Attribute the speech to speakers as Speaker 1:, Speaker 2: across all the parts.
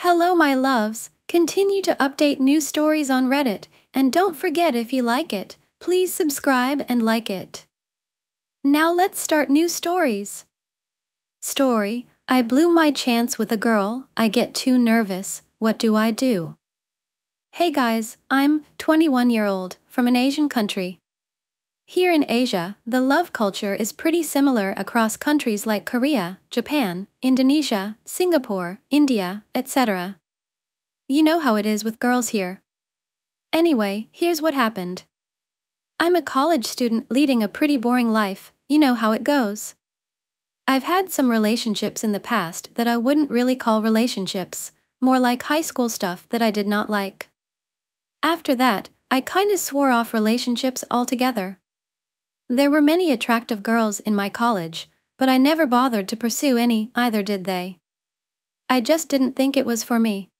Speaker 1: Hello, my loves. Continue to update new stories on Reddit, and don't forget if you like it, please subscribe and like it. Now let's start new stories. Story: I blew my chance with a girl, I get too nervous, what do I do? Hey guys, I'm 21-year-old from an Asian country. Here in Asia, the love culture is pretty similar across countries like Korea, Japan, Indonesia, Singapore, India, etc. You know how it is with girls here. Anyway, here's what happened. I'm a college student leading a pretty boring life, you know how it goes. I've had some relationships in the past that I wouldn't really call relationships, more like high school stuff that I did not like. After that, I kinda swore off relationships altogether. There were many attractive girls in my college, but I never bothered to pursue any, either did they. I just didn't think it was for me.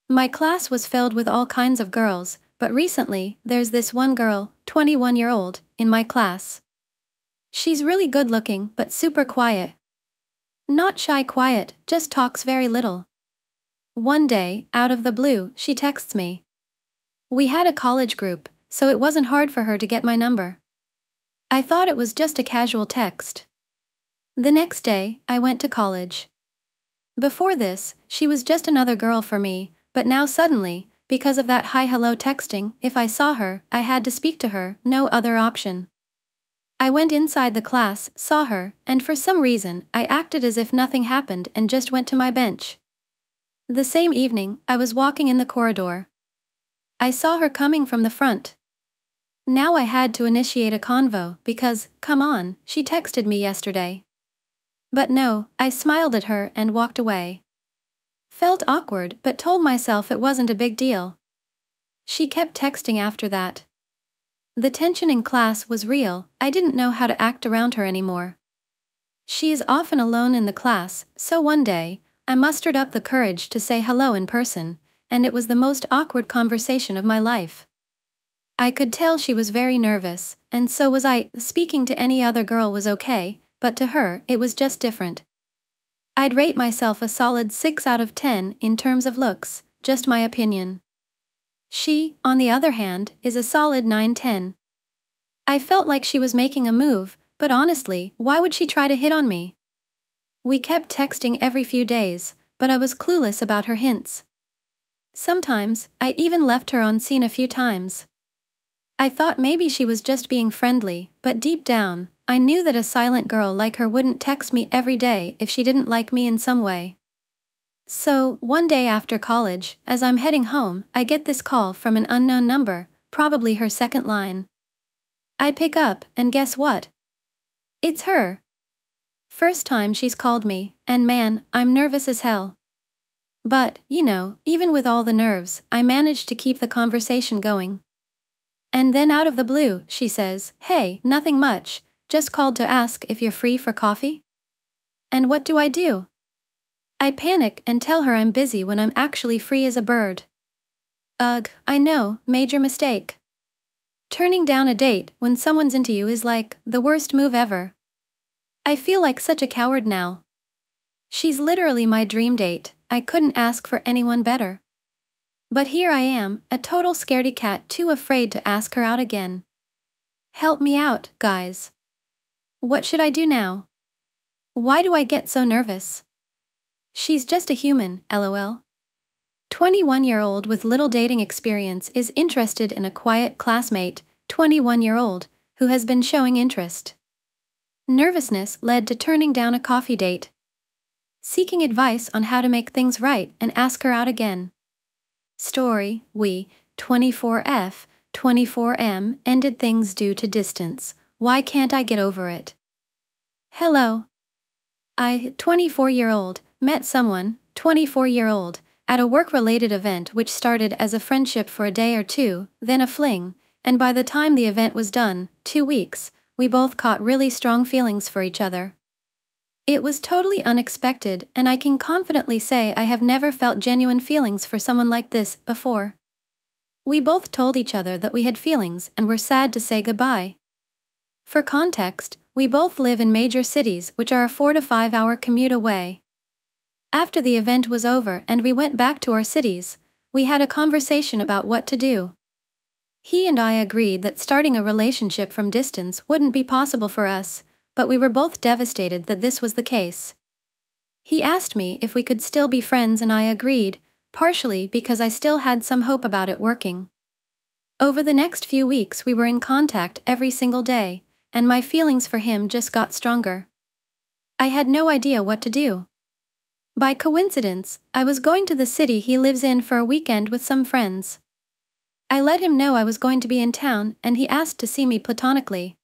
Speaker 1: My class was filled with all kinds of girls, but recently, there's this one girl, 21-year-old, in my class. She's really good looking but super quiet. Not shy quiet, just talks very little. One day, out of the blue, she texts me. We had a college group, so it wasn't hard for her to get my number. I thought it was just a casual text. The next day, I went to college. Before this, she was just another girl for me, but now suddenly, because of that hi-hello texting, if I saw her, I had to speak to her, no other option. I went inside the class, saw her, and for some reason, I acted as if nothing happened and just went to my bench. The same evening, I was walking in the corridor. I saw her coming from the front. Now I had to initiate a convo because, come on, she texted me yesterday. But no, I smiled at her and walked away. Felt awkward but told myself it wasn't a big deal. She kept texting after that. The tension in class was real, I didn't know how to act around her anymore. She is often alone in the class, so one day, I mustered up the courage to say hello in person, and it was the most awkward conversation of my life. I could tell she was very nervous, and so was I. Speaking to any other girl was okay, but to her, it was just different. I'd rate myself a solid 6 out of 10 in terms of looks, just my opinion. She, on the other hand, is a solid 9/10. I felt like she was making a move, but honestly, why would she try to hit on me? We kept texting every few days, but I was clueless about her hints. Sometimes, I even left her on scene a few times. I thought maybe she was just being friendly, but deep down, I knew that a silent girl like her wouldn't text me every day if she didn't like me in some way. So, one day after college, as I'm heading home, I get this call from an unknown number, probably her second line. I pick up, and guess what? It's her. First time she's called me, and man, I'm nervous as hell. But, you know, even with all the nerves, I managed to keep the conversation going. And then out of the blue, she says, "Hey, nothing much, just called to ask if you're free for coffee?" And what do? I panic and tell her I'm busy when I'm actually free as a bird. Ugh, I know, major mistake. Turning down a date when someone's into you is like the worst move ever. I feel like such a coward now. She's literally my dream date, I couldn't ask for anyone better. But here I am, a total scaredy cat too afraid to ask her out again. Help me out, guys. What should I do now? Why do I get so nervous? She's just a human, lol. 21-year-old with little dating experience is interested in a quiet classmate, 21-year-old, who has been showing interest. Nervousness led to turning down a coffee date. Seeking advice on how to make things right and ask her out again. Story: we, 24F, 24M, ended things due to distance. Why can't I get over it? Hello. I, 24-year-old, met someone, 24-year-old, at a work-related event which started as a friendship for a day or two, then a fling, and by the time the event was done, 2 weeks, we both caught really strong feelings for each other. It was totally unexpected, and I can confidently say I have never felt genuine feelings for someone like this before. We both told each other that we had feelings and were sad to say goodbye. For context, we both live in major cities which are a 4 to 5 hour commute away. After the event was over and we went back to our cities, we had a conversation about what to do. He and I agreed that starting a relationship from distance wouldn't be possible for us, but we were both devastated that this was the case. He asked me if we could still be friends and I agreed, partially because I still had some hope about it working. Over the next few weeks we were in contact every single day, and my feelings for him just got stronger. I had no idea what to do. By coincidence, I was going to the city he lives in for a weekend with some friends. I let him know I was going to be in town and he asked to see me platonically.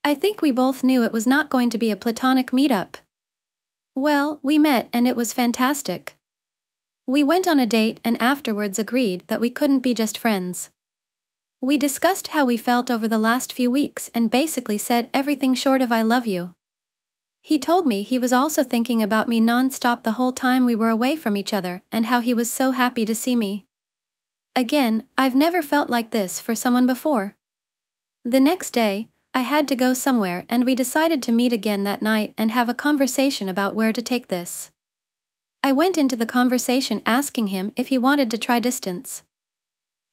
Speaker 1: I think we both knew it was not going to be a platonic meetup. Well, we met and it was fantastic. We went on a date and afterwards agreed that we couldn't be just friends. We discussed how we felt over the last few weeks and basically said everything short of I love you. He told me he was also thinking about me non-stop the whole time we were away from each other and how he was so happy to see me. Again, I've never felt like this for someone before. The next day, I had to go somewhere and we decided to meet again that night and have a conversation about where to take this. I went into the conversation asking him if he wanted to try distance.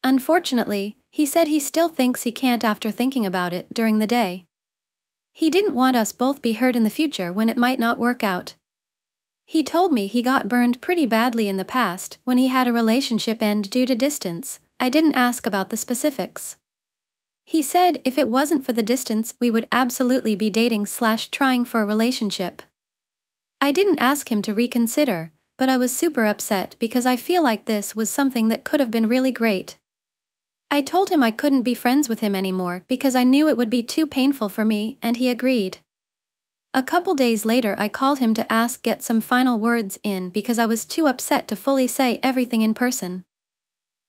Speaker 1: Unfortunately, he said he still thinks he can't after thinking about it during the day. He didn't want us both be hurt in the future when it might not work out. He told me he got burned pretty badly in the past when he had a relationship end due to distance. I didn't ask about the specifics. He said if it wasn't for the distance we would absolutely be dating/trying for a relationship. I didn't ask him to reconsider, but I was super upset because I feel like this was something that could have been really great. I told him I couldn't be friends with him anymore because I knew it would be too painful for me and he agreed. A couple days later I called him to get some final words in because I was too upset to fully say everything in person.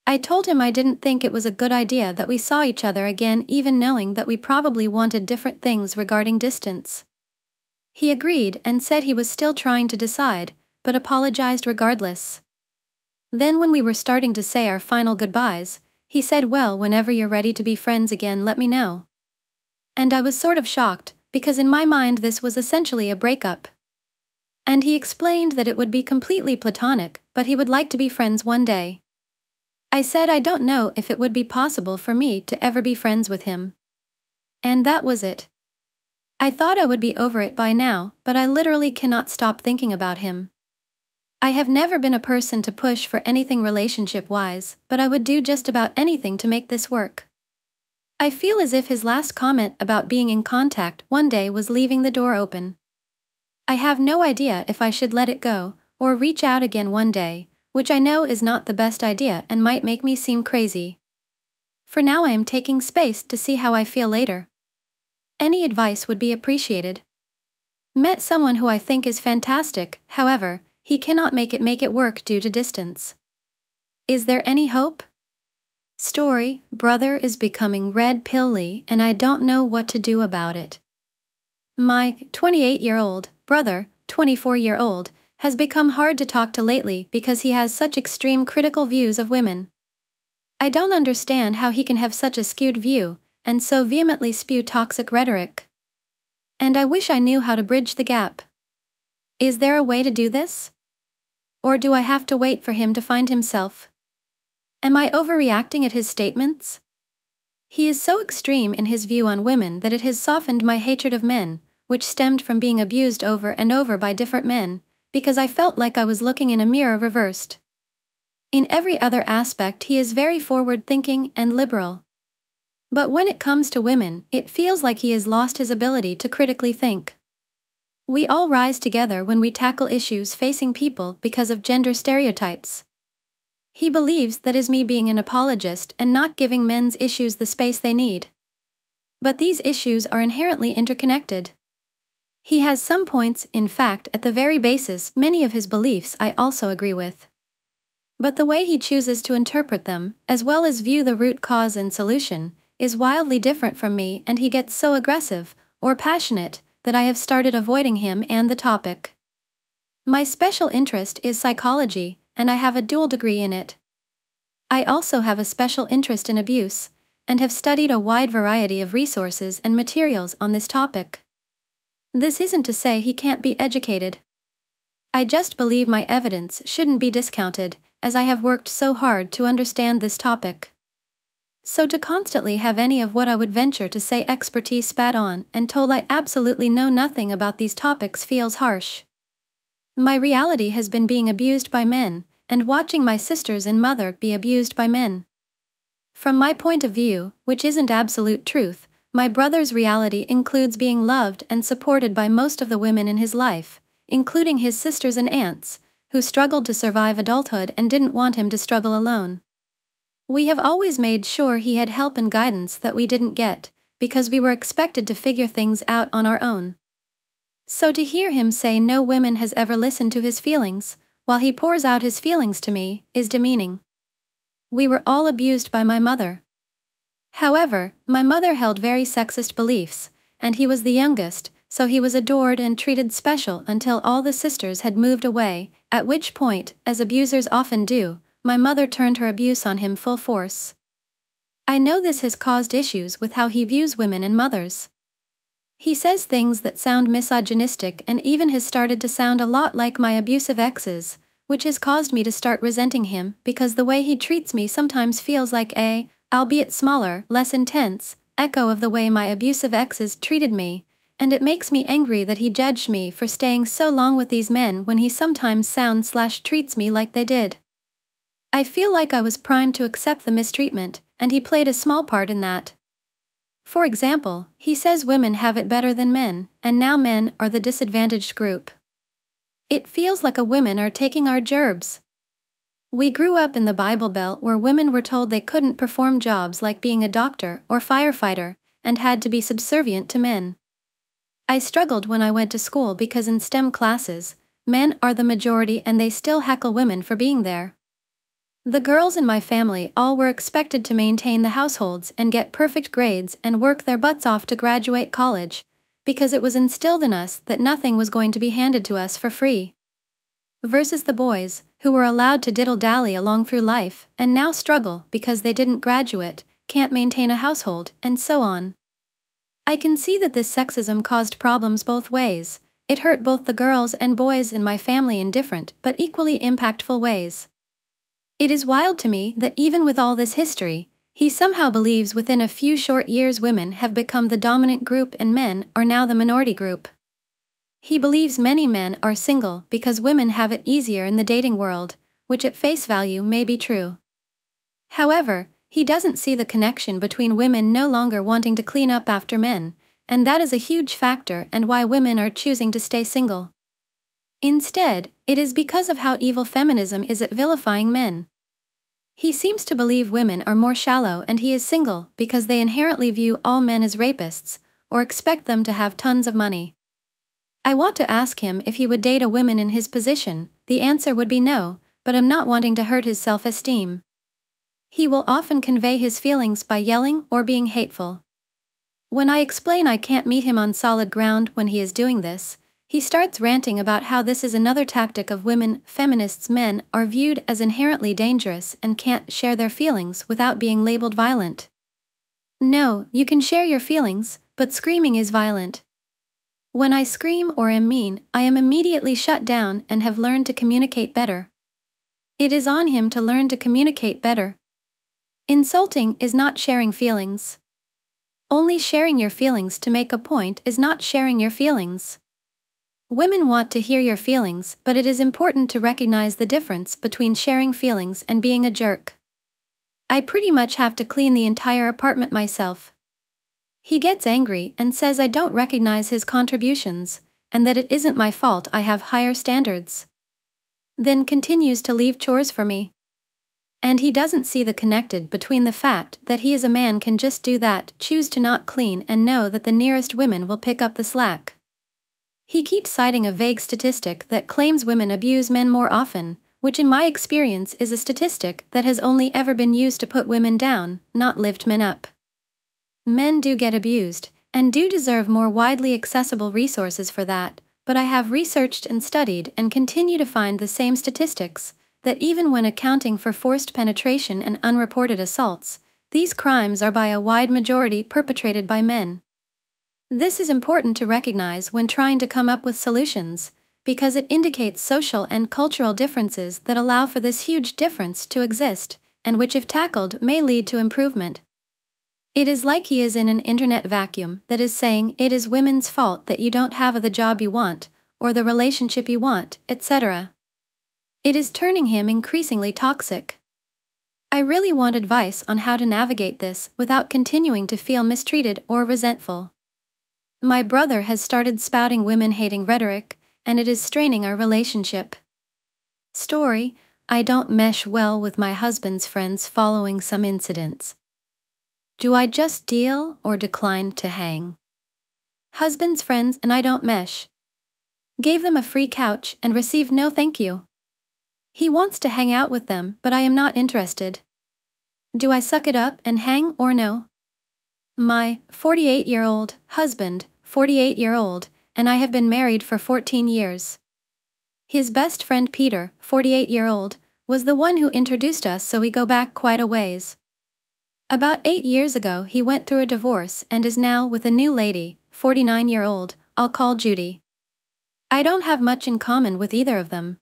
Speaker 1: I told him I didn't think it was a good idea that we saw each other again even knowing that we probably wanted different things regarding distance. He agreed and said he was still trying to decide, but apologized regardless. Then when we were starting to say our final goodbyes, he said, well, whenever you're ready to be friends again let me know. And I was sort of shocked, because in my mind this was essentially a breakup. And he explained that it would be completely platonic, but he would like to be friends one day. I said I don't know if it would be possible for me to ever be friends with him. And that was it. I thought I would be over it by now, but I literally cannot stop thinking about him. I have never been a person to push for anything relationship-wise, but I would do just about anything to make this work. I feel as if his last comment about being in contact one day was leaving the door open. I have no idea if I should let it go, or reach out again one day, which I know is not the best idea and might make me seem crazy. For now I am taking space to see how I feel later. Any advice would be appreciated. Met someone who I think is fantastic, however, he cannot make it work due to distance. Is there any hope? Story: brother is becoming red pilly and I don't know what to do about it. My 28-year-old brother, 24-year-old, has become hard to talk to lately because he has such extreme critical views of women. I don't understand how he can have such a skewed view and so vehemently spew toxic rhetoric. And I wish I knew how to bridge the gap. Is there a way to do this? Or do I have to wait for him to find himself? Am I overreacting at his statements? He is so extreme in his view on women that it has softened my hatred of men, which stemmed from being abused over and over by different men, because I felt like I was looking in a mirror reversed. In every other aspect he is very forward-thinking and liberal. But when it comes to women, it feels like he has lost his ability to critically think. We all rise together when we tackle issues facing people because of gender stereotypes. He believes that is me being an apologist and not giving men's issues the space they need. But these issues are inherently interconnected. He has some points, in fact, at the very basis, many of his beliefs I also agree with. But the way he chooses to interpret them, as well as view the root cause and solution, is wildly different from me, and he gets so aggressive, or passionate, that I have started avoiding him and the topic. My special interest is psychology, and I have a dual degree in it. I also have a special interest in abuse, and have studied a wide variety of resources and materials on this topic. This isn't to say he can't be educated. I just believe my evidence shouldn't be discounted, as I have worked so hard to understand this topic. So to constantly have any of what I would venture to say expertise spat on and told I absolutely know nothing about these topics feels harsh. My reality has been being abused by men, and watching my sisters and mother be abused by men. From my point of view, which isn't absolute truth, my brother's reality includes being loved and supported by most of the women in his life, including his sisters and aunts, who struggled to survive adulthood and didn't want him to struggle alone. We have always made sure he had help and guidance that we didn't get, because we were expected to figure things out on our own. So to hear him say no woman has ever listened to his feelings, while he pours out his feelings to me, is demeaning. We were all abused by my mother. However, my mother held very sexist beliefs, and he was the youngest, so he was adored and treated special until all the sisters had moved away, at which point, as abusers often do, my mother turned her abuse on him full force. I know this has caused issues with how he views women and mothers. He says things that sound misogynistic and even has started to sound a lot like my abusive exes, which has caused me to start resenting him because the way he treats me sometimes feels like a, albeit smaller, less intense, echo of the way my abusive exes treated me, and it makes me angry that he judged me for staying so long with these men when he sometimes sounds/treats me like they did. I feel like I was primed to accept the mistreatment, and he played a small part in that. For example, he says women have it better than men, and now men are the disadvantaged group. It feels like women are taking our jobs. We grew up in the Bible Belt where women were told they couldn't perform jobs like being a doctor or firefighter, and had to be subservient to men. I struggled when I went to school because in STEM classes, men are the majority and they still heckle women for being there. The girls in my family all were expected to maintain the households and get perfect grades and work their butts off to graduate college, because it was instilled in us that nothing was going to be handed to us for free. Versus the boys, who were allowed to diddle-dally along through life and now struggle because they didn't graduate, can't maintain a household, and so on. I can see that this sexism caused problems both ways. It hurt both the girls and boys in my family in different but equally impactful ways. It is wild to me that even with all this history, he somehow believes within a few short years women have become the dominant group and men are now the minority group. He believes many men are single because women have it easier in the dating world, which at face value may be true. However, he doesn't see the connection between women no longer wanting to clean up after men, and that is a huge factor and why women are choosing to stay single. Instead, it is because of how evil feminism is at vilifying men. He seems to believe women are more shallow and he is single because they inherently view all men as rapists, or expect them to have tons of money. I want to ask him if he would date a woman in his position. The answer would be no, but I'm not wanting to hurt his self-esteem. He will often convey his feelings by yelling or being hateful. When I explain I can't meet him on solid ground when he is doing this, he starts ranting about how this is another tactic of women. Feminists. Men are viewed as inherently dangerous and can't share their feelings without being labeled violent. No, you can share your feelings, but screaming is violent. When I scream or am mean, I am immediately shut down and have learned to communicate better. It is on him to learn to communicate better. Insulting is not sharing feelings. Only sharing your feelings to make a point is not sharing your feelings. Women want to hear your feelings, but it is important to recognize the difference between sharing feelings and being a jerk. I pretty much have to clean the entire apartment myself. He gets angry and says I don't recognize his contributions, and that it isn't my fault I have higher standards. Then continues to leave chores for me. And he doesn't see the connected between the fact that he as a man can just do that, choose to not clean and know that the nearest women will pick up the slack. He keeps citing a vague statistic that claims women abuse men more often, which in my experience is a statistic that has only ever been used to put women down, not lift men up. Men do get abused, and do deserve more widely accessible resources for that, but I have researched and studied and continue to find the same statistics, that even when accounting for forced penetration and unreported assaults, these crimes are by a wide majority perpetrated by men. This is important to recognize when trying to come up with solutions, because it indicates social and cultural differences that allow for this huge difference to exist, and which if tackled may lead to improvement. It is like he is in an internet vacuum that is saying it is women's fault that you don't have the job you want, or the relationship you want, etc. It is turning him increasingly toxic. I really want advice on how to navigate this without continuing to feel mistreated or resentful. My brother has started spouting women-hating rhetoric, and it is straining our relationship. Story: I don't mesh well with my husband's friends following some incidents. Do I just deal or decline to hang? Husband's friends and I don't mesh. Gave them a free couch and received no thank you. He wants to hang out with them, but I am not interested. Do I suck it up and hang or no? My 48-year-old husband, 48-year-old, and I have been married for 14 years. His best friend Peter, 48-year-old, was the one who introduced us, so we go back quite a ways. About 8 years ago he went through a divorce and is now with a new lady, 49-year-old, I'll call Judy. I don't have much in common with either of them.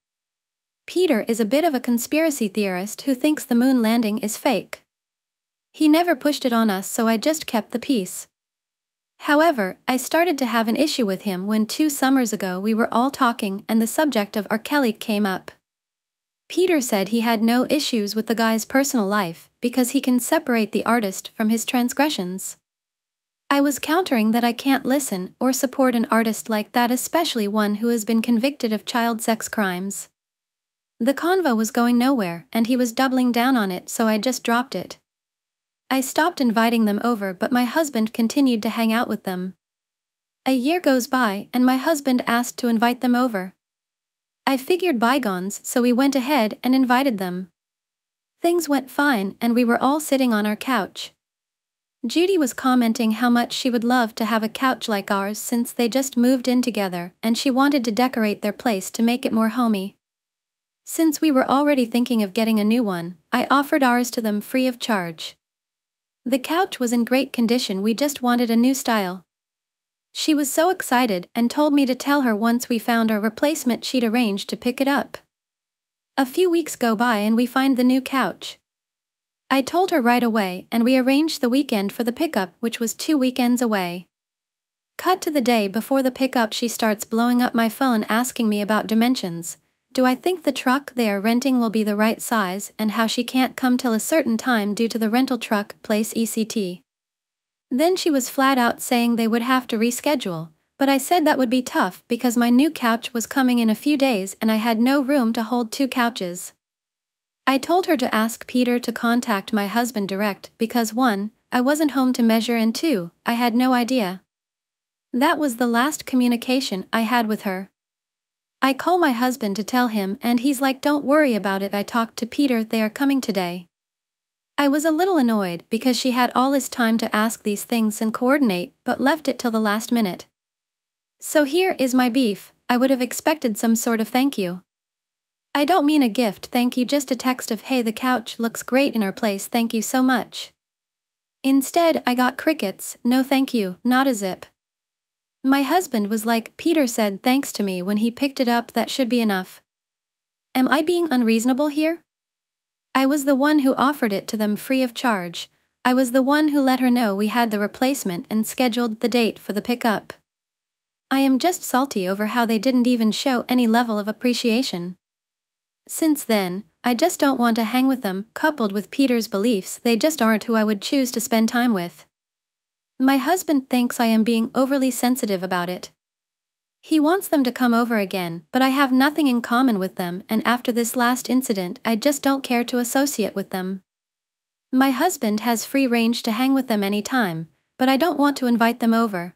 Speaker 1: Peter is a bit of a conspiracy theorist who thinks the moon landing is fake. He never pushed it on us, so I just kept the peace. However, I started to have an issue with him when 2 summers ago we were all talking and the subject of R. Kelly came up. Peter said he had no issues with the guy's personal life because he can separate the artist from his transgressions. I was countering that I can't listen or support an artist like that, especially one who has been convicted of child sex crimes. The convo was going nowhere and he was doubling down on it, so I just dropped it. I stopped inviting them over, but my husband continued to hang out with them. A year goes by and my husband asked to invite them over. I figured bygones, so we went ahead and invited them. Things went fine and we were all sitting on our couch. Judy was commenting how much she would love to have a couch like ours since they just moved in together and she wanted to decorate their place to make it more homey. Since we were already thinking of getting a new one, I offered ours to them free of charge. The couch was in great condition, we just wanted a new style. She was so excited and told me to tell her once we found our replacement she'd arrange to pick it up. A few weeks go by and we find the new couch. I told her right away and we arranged the weekend for the pickup, which was 2 weekends away. Cut to the day before the pickup, she starts blowing up my phone asking me about dimensions. Do I think the truck they are renting will be the right size, and how she can't come till a certain time due to the rental truck place ECT. Then she was flat out saying they would have to reschedule, but I said that would be tough because my new couch was coming in a few days and I had no room to hold 2 couches. I told her to ask Peter to contact my husband direct because 1, I wasn't home to measure, and 2, I had no idea. That was the last communication I had with her. I call my husband to tell him and he's like, don't worry about it, I talked to Peter, they are coming today. I was a little annoyed because she had all this time to ask these things and coordinate, but left it till the last minute. So here is my beef: I would have expected some sort of thank you. I don't mean a gift thank you, just a text of hey, the couch looks great in our place, thank you so much. Instead I got crickets, no thank you, not a zip. My husband was like, Peter said thanks to me when he picked it up, that should be enough. Am I being unreasonable here? I was the one who offered it to them free of charge. I was the one who let her know we had the replacement and scheduled the date for the pickup. I am just salty over how they didn't even show any level of appreciation. Since then, I just don't want to hang with them, coupled with Peter's beliefs, they just aren't who I would choose to spend time with. My husband thinks I am being overly sensitive about it. He wants them to come over again, but I have nothing in common with them, and after this last incident I just don't care to associate with them. My husband has free range to hang with them anytime, but I don't want to invite them over.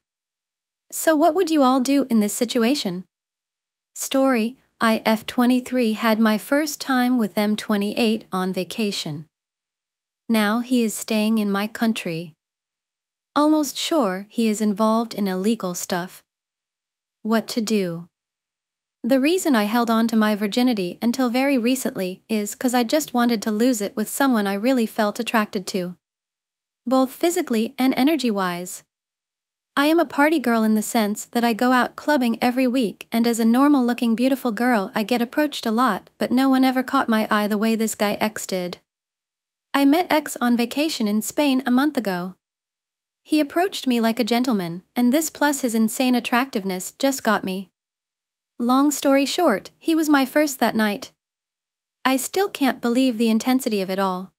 Speaker 1: So what would you all do in this situation? Story: I F23 had my first time with M28 on vacation. Now he is staying in my country. Almost sure he is involved in illegal stuff. What to do? The reason I held on to my virginity until very recently is 'cause I just wanted to lose it with someone I really felt attracted to. Both physically and energy-wise. I am a party girl in the sense that I go out clubbing every week, and as a normal-looking beautiful girl I get approached a lot, but no one ever caught my eye the way this guy X did. I met X on vacation in Spain a month ago. He approached me like a gentleman, and this plus his insane attractiveness just got me. Long story short, he was my first that night. I still can't believe the intensity of it all.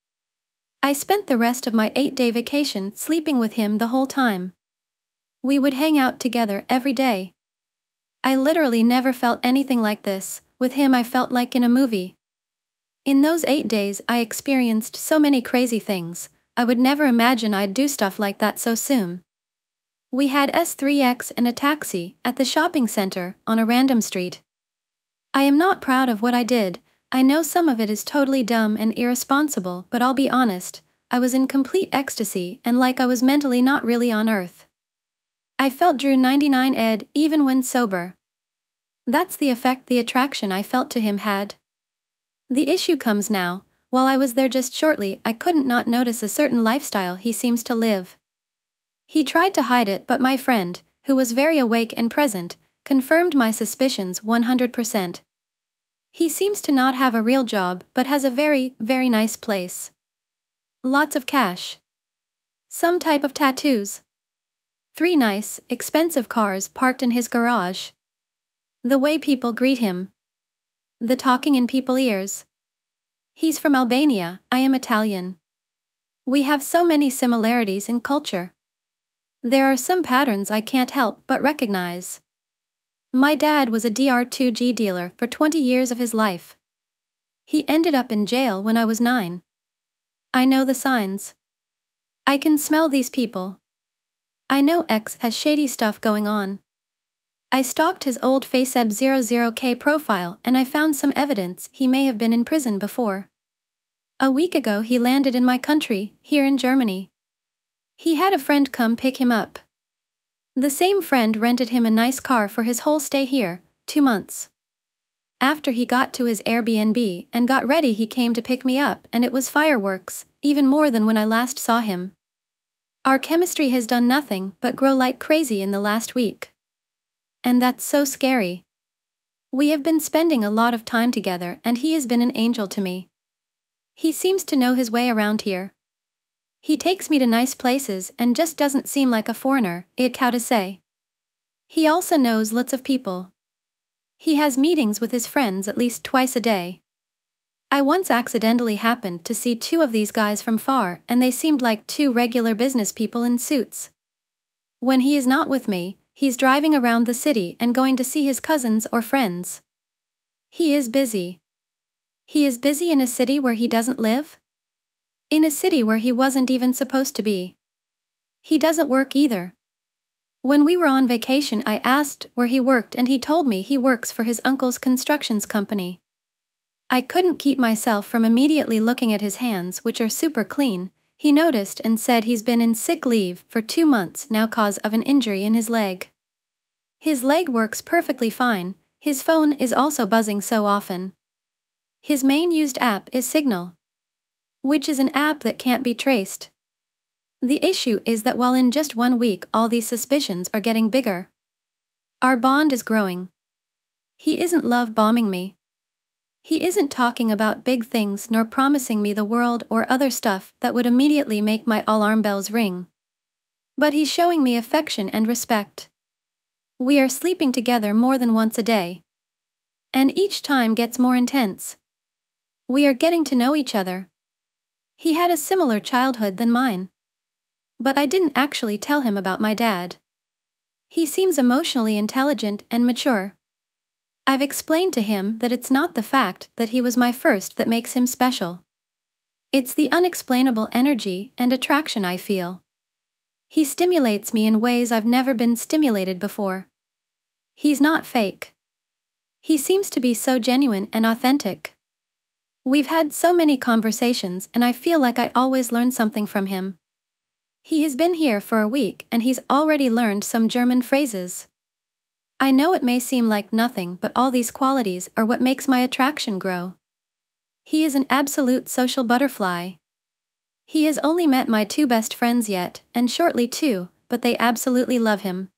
Speaker 1: I spent the rest of my 8-day vacation sleeping with him the whole time. We would hang out together every day. I literally never felt anything like this. With him I felt like in a movie. In those 8 days I experienced so many crazy things. I would never imagine I'd do stuff like that so soon. We had S3X and a taxi at the shopping center on a random street. I am not proud of what I did. I know some of it is totally dumb and irresponsible, but I'll be honest, I was in complete ecstasy and like I was mentally not really on Earth. I felt Drew 99 ed even when sober. That's the effect the attraction I felt to him had. The issue comes now. While I was there just shortly, I couldn't not notice a certain lifestyle he seems to live. He tried to hide it, but my friend, who was very awake and present, confirmed my suspicions 100%. He seems to not have a real job but has a very, very nice place. Lots of cash. Some type of tattoos. 3 nice, expensive cars parked in his garage. The way people greet him. The talking in people's ears. He's from Albania, I am Italian. We have so many similarities in culture. There are some patterns I can't help but recognize. My dad was a DR2G dealer for 20 years of his life. He ended up in jail when I was 9. I know the signs. I can smell these people. I know X has shady stuff going on. I stalked his old FaceApp 00K profile and I found some evidence he may have been in prison before. A week ago he landed in my country, here in Germany. He had a friend come pick him up. The same friend rented him a nice car for his whole stay here, 2 months. After he got to his Airbnb and got ready, he came to pick me up and it was fireworks, even more than when I last saw him. Our chemistry has done nothing but grow like crazy in the last week. And that's so scary. We have been spending a lot of time together and he has been an angel to me. He seems to know his way around here. He takes me to nice places and just doesn't seem like a foreigner, how to say. He also knows lots of people. He has meetings with his friends at least twice a day. I once accidentally happened to see 2 of these guys from far and they seemed like 2 regular business people in suits. When he is not with me, he's driving around the city and going to see his cousins or friends. He is busy. He is busy in a city where he doesn't live? In a city where he wasn't even supposed to be. He doesn't work either. When we were on vacation I asked where he worked and he told me he works for his uncle's constructions company. I couldn't keep myself from immediately looking at his hands, which are super clean. He noticed and said he's been in sick leave for 2 months now cause of an injury in his leg. His leg works perfectly fine, his phone is also buzzing so often. His main used app is Signal, which is an app that can't be traced. The issue is that while in just 1 week all these suspicions are getting bigger. Our bond is growing. He isn't love bombing me. He isn't talking about big things nor promising me the world or other stuff that would immediately make my alarm bells ring. But he's showing me affection and respect. We are sleeping together more than once a day. And each time gets more intense. We are getting to know each other. He had a similar childhood than mine. But I didn't actually tell him about my dad. He seems emotionally intelligent and mature. I've explained to him that it's not the fact that he was my first that makes him special. It's the unexplainable energy and attraction I feel. He stimulates me in ways I've never been stimulated before. He's not fake. He seems to be so genuine and authentic. We've had so many conversations and I feel like I always learn something from him. He has been here for a week and he's already learned some German phrases. I know it may seem like nothing, but all these qualities are what makes my attraction grow. He is an absolute social butterfly. He has only met my 2 best friends yet, and shortly too, but they absolutely love him.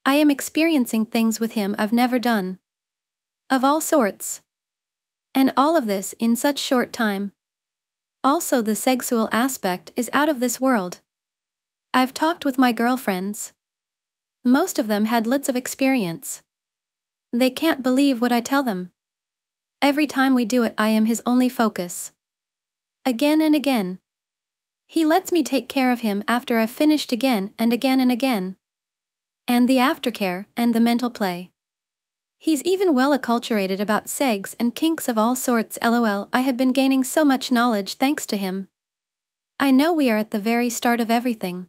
Speaker 1: I am experiencing things with him I've never done. Of all sorts. And all of this in such short time. Also, the sexual aspect is out of this world. I've talked with my girlfriends. Most of them had lots of experience. They can't believe what I tell them. Every time we do it, I am his only focus. Again and again. He lets me take care of him after I've finished again and again and again. And the aftercare and the mental play. He's even well acculturated about segs and kinks of all sorts. LOL, I have been gaining so much knowledge thanks to him. I know we are at the very start of everything.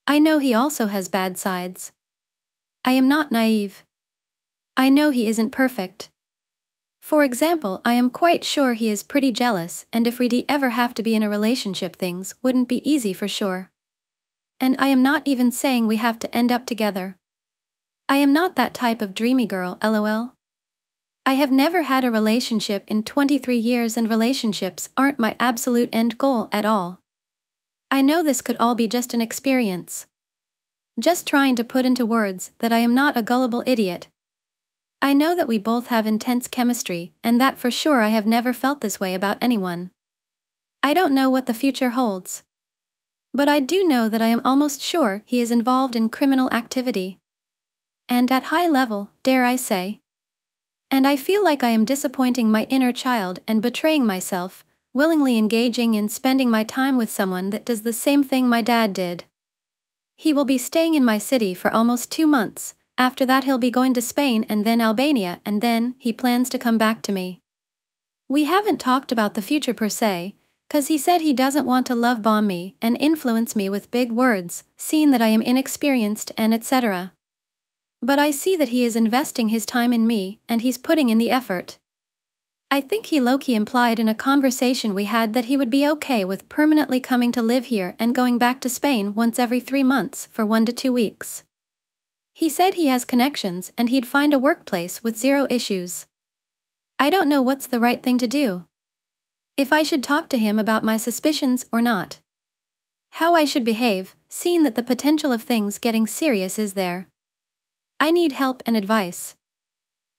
Speaker 1: I know he also has bad sides. I am not naive. I know he isn't perfect. For example, I am quite sure he is pretty jealous, and if we'd ever have to be in a relationship, things wouldn't be easy for sure. And I am not even saying we have to end up together. I am not that type of dreamy girl, LOL. I have never had a relationship in 23 years, and relationships aren't my absolute end goal at all. I know this could all be just an experience. Just trying to put into words that I am not a gullible idiot. I know that we both have intense chemistry, and that for sure I have never felt this way about anyone. I don't know what the future holds. But I do know that I am almost sure he is involved in criminal activity. And at high level, dare I say. And I feel like I am disappointing my inner child and betraying myself, willingly engaging in spending my time with someone that does the same thing my dad did. He will be staying in my city for almost 2 months. After that he'll be going to Spain and then Albania, and then he plans to come back to me. We haven't talked about the future per se, 'cause he said he doesn't want to love bomb me and influence me with big words, seeing that I am inexperienced and etc. But I see that he is investing his time in me, and he's putting in the effort. I think he low-key implied in a conversation we had that he would be okay with permanently coming to live here and going back to Spain once every 3 months for 1 to 2 weeks. He said he has connections and he'd find a workplace with 0 issues. I don't know what's the right thing to do. If I should talk to him about my suspicions or not. How I should behave, seeing that the potential of things getting serious is there. I need help and advice.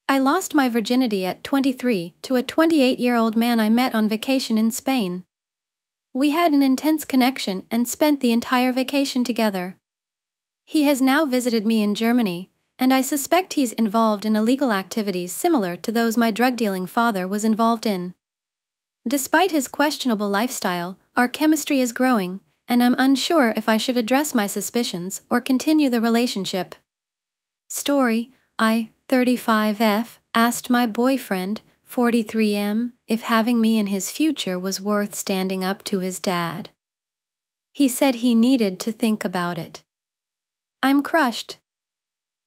Speaker 1: I lost my virginity at 23 to a 28-year-old man I met on vacation in Spain. We had an intense connection and spent the entire vacation together. He has now visited me in Germany, and I suspect he's involved in illegal activities similar to those my drug-dealing father was involved in. Despite his questionable lifestyle, our chemistry is growing, and I'm unsure if I should address my suspicions or continue the relationship. Story: I, 35F, asked my boyfriend, 43M, if having me in his future was worth standing up to his dad. He said he needed to think about it. I'm crushed.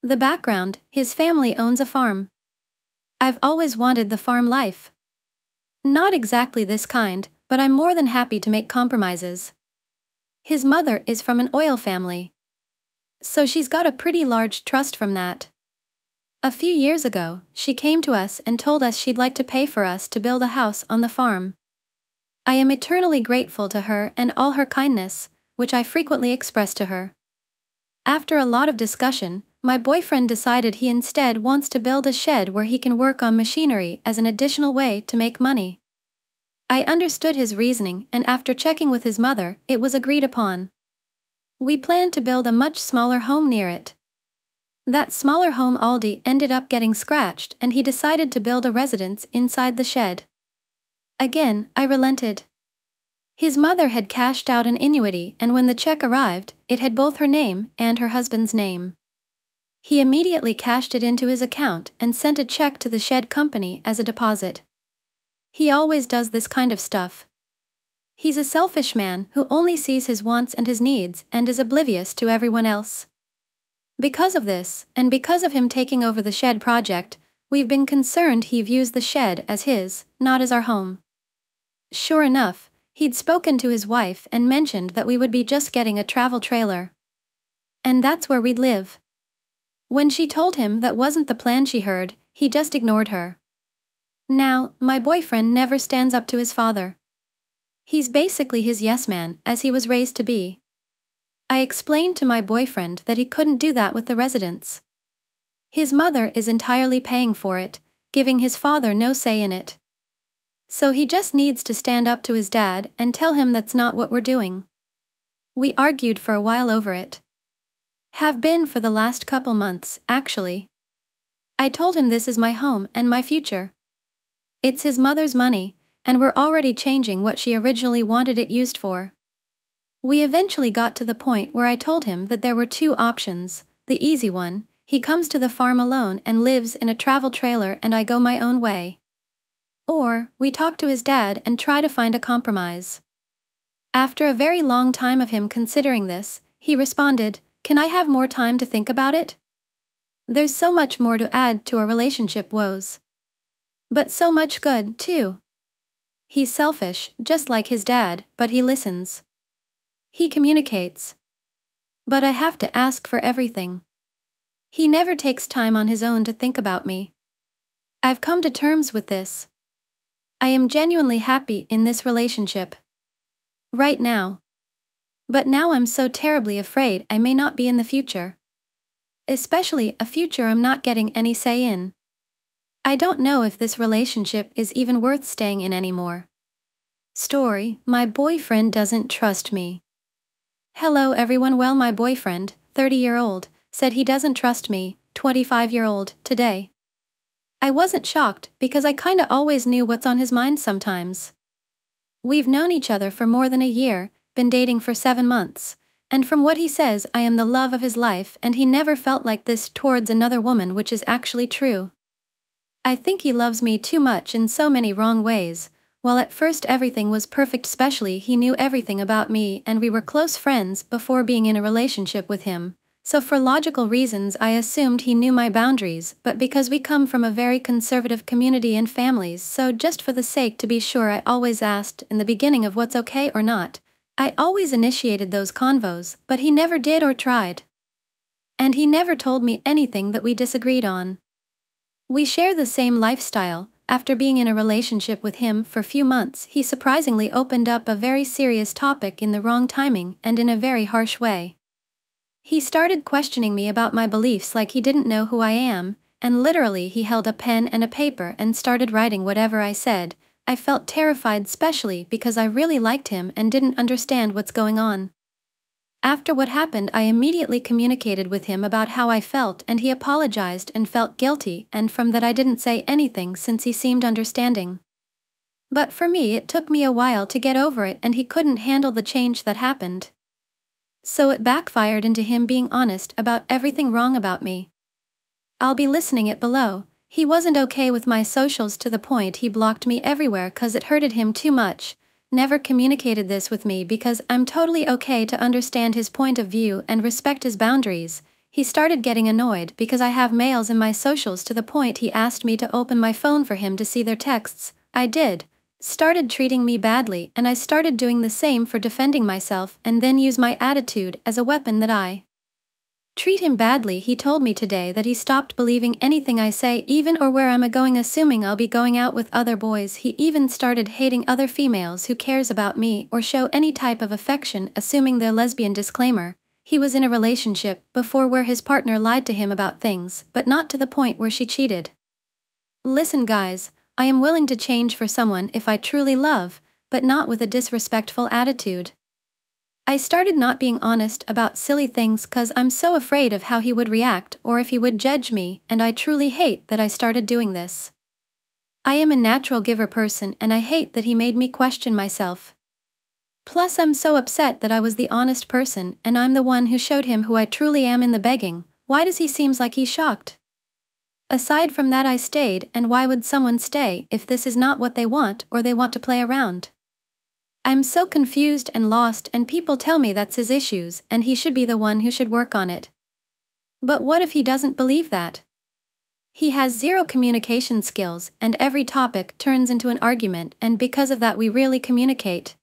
Speaker 1: The background: his family owns a farm. I've always wanted the farm life. Not exactly this kind, but I'm more than happy to make compromises. His mother is from an oil family. So she's got a pretty large trust from that. A few years ago, she came to us and told us she'd like to pay for us to build a house on the farm. I am eternally grateful to her and all her kindness, which I frequently express to her. After a lot of discussion, my boyfriend decided he instead wants to build a shed where he can work on machinery as an additional way to make money. I understood his reasoning, and after checking with his mother, it was agreed upon. We planned to build a much smaller home near it. That smaller home Aldi ended up getting scratched, and he decided to build a residence inside the shed. Again, I relented. His mother had cashed out an annuity, and when the check arrived, it had both her name and her husband's name. He immediately cashed it into his account and sent a check to the shed company as a deposit. He always does this kind of stuff. He's a selfish man who only sees his wants and his needs and is oblivious to everyone else. Because of this, and because of him taking over the shed project, we've been concerned he views the shed as his, not as our home. Sure enough, he'd spoken to his wife and mentioned that we would be just getting a travel trailer. And that's where we'd live. When she told him that wasn't the plan, she heard, he just ignored her. Now, my boyfriend never stands up to his father. He's basically his yes man, as he was raised to be. I explained to my boyfriend that he couldn't do that with the residence. His mother is entirely paying for it, giving his father no say in it. So he just needs to stand up to his dad and tell him that's not what we're doing. We argued for a while over it. Have been for the last couple months, actually. I told him this is my home and my future. It's his mother's money, and we're already changing what she originally wanted it used for. We eventually got to the point where I told him that there were two options. The easy one, he comes to the farm alone and lives in a travel trailer and I go my own way. Or, we talk to his dad and try to find a compromise. After a very long time of him considering this, he responded, "Can I have more time to think about it? There's so much more to add to our relationship woes. But so much good, too." He's selfish, just like his dad, but he listens. He communicates. But I have to ask for everything. He never takes time on his own to think about me. I've come to terms with this. I am genuinely happy in this relationship. Right now. But now I'm so terribly afraid I may not be in the future. Especially a future I'm not getting any say in. I don't know if this relationship is even worth staying in anymore. Story: my boyfriend doesn't trust me. Hello everyone. Well, my boyfriend, 30-year-old, said he doesn't trust me, 25-year-old, today. I wasn't shocked because I kinda always knew what's on his mind sometimes. We've known each other for more than a year, been dating for 7 months, and from what he says I am the love of his life and he never felt like this towards another woman, which is actually true. I think he loves me too much in so many wrong ways. While at first everything was perfect, especially he knew everything about me and we were close friends before being in a relationship with him. So for logical reasons I assumed he knew my boundaries, but because we come from a very conservative community and families, so just for the sake to be sure I always asked in the beginning of what's okay or not. I always initiated those convos, but he never did or tried. And he never told me anything that we disagreed on. We share the same lifestyle. After being in a relationship with him for a few months, he surprisingly opened up a very serious topic in the wrong timing and in a very harsh way. He started questioning me about my beliefs like he didn't know who I am, and literally he held a pen and a paper and started writing whatever I said. I felt terrified, especially because I really liked him and didn't understand what's going on. After what happened, I immediately communicated with him about how I felt and he apologized and felt guilty, and from that I didn't say anything since he seemed understanding. But for me it took me a while to get over it and he couldn't handle the change that happened. So it backfired into him being honest about everything wrong about me. I'll be listening it below. He wasn't okay with my socials to the point he blocked me everywhere cause it hurted him too much. Never communicated this with me because I'm totally okay to understand his point of view and respect his boundaries. He started getting annoyed because I have males in my socials to the point he asked me to open my phone for him to see their texts. I did. Started treating me badly and I started doing the same for defending myself and then use my attitude as a weapon that I treat him badly. He told me today that he stopped believing anything I say, even or where I'm going, assuming I'll be going out with other boys. He even started hating other females who cares about me or show any type of affection, assuming they're lesbian. Disclaimer: he was in a relationship before where his partner lied to him about things, but not to the point where she cheated. Listen guys, I am willing to change for someone if I truly love, but not with a disrespectful attitude. I started not being honest about silly things cause I'm so afraid of how he would react or if he would judge me, and I truly hate that I started doing this. I am a natural giver person and I hate that he made me question myself. Plus I'm so upset that I was the honest person and I'm the one who showed him who I truly am in the begging. Why does he seems like he's shocked? Aside from that, I stayed, and why would someone stay if this is not what they want or they want to play around? I'm so confused and lost, and people tell me that's his issues and he should be the one who should work on it. But what if he doesn't believe that? He has zero communication skills and every topic turns into an argument, and because of that we rarely communicate.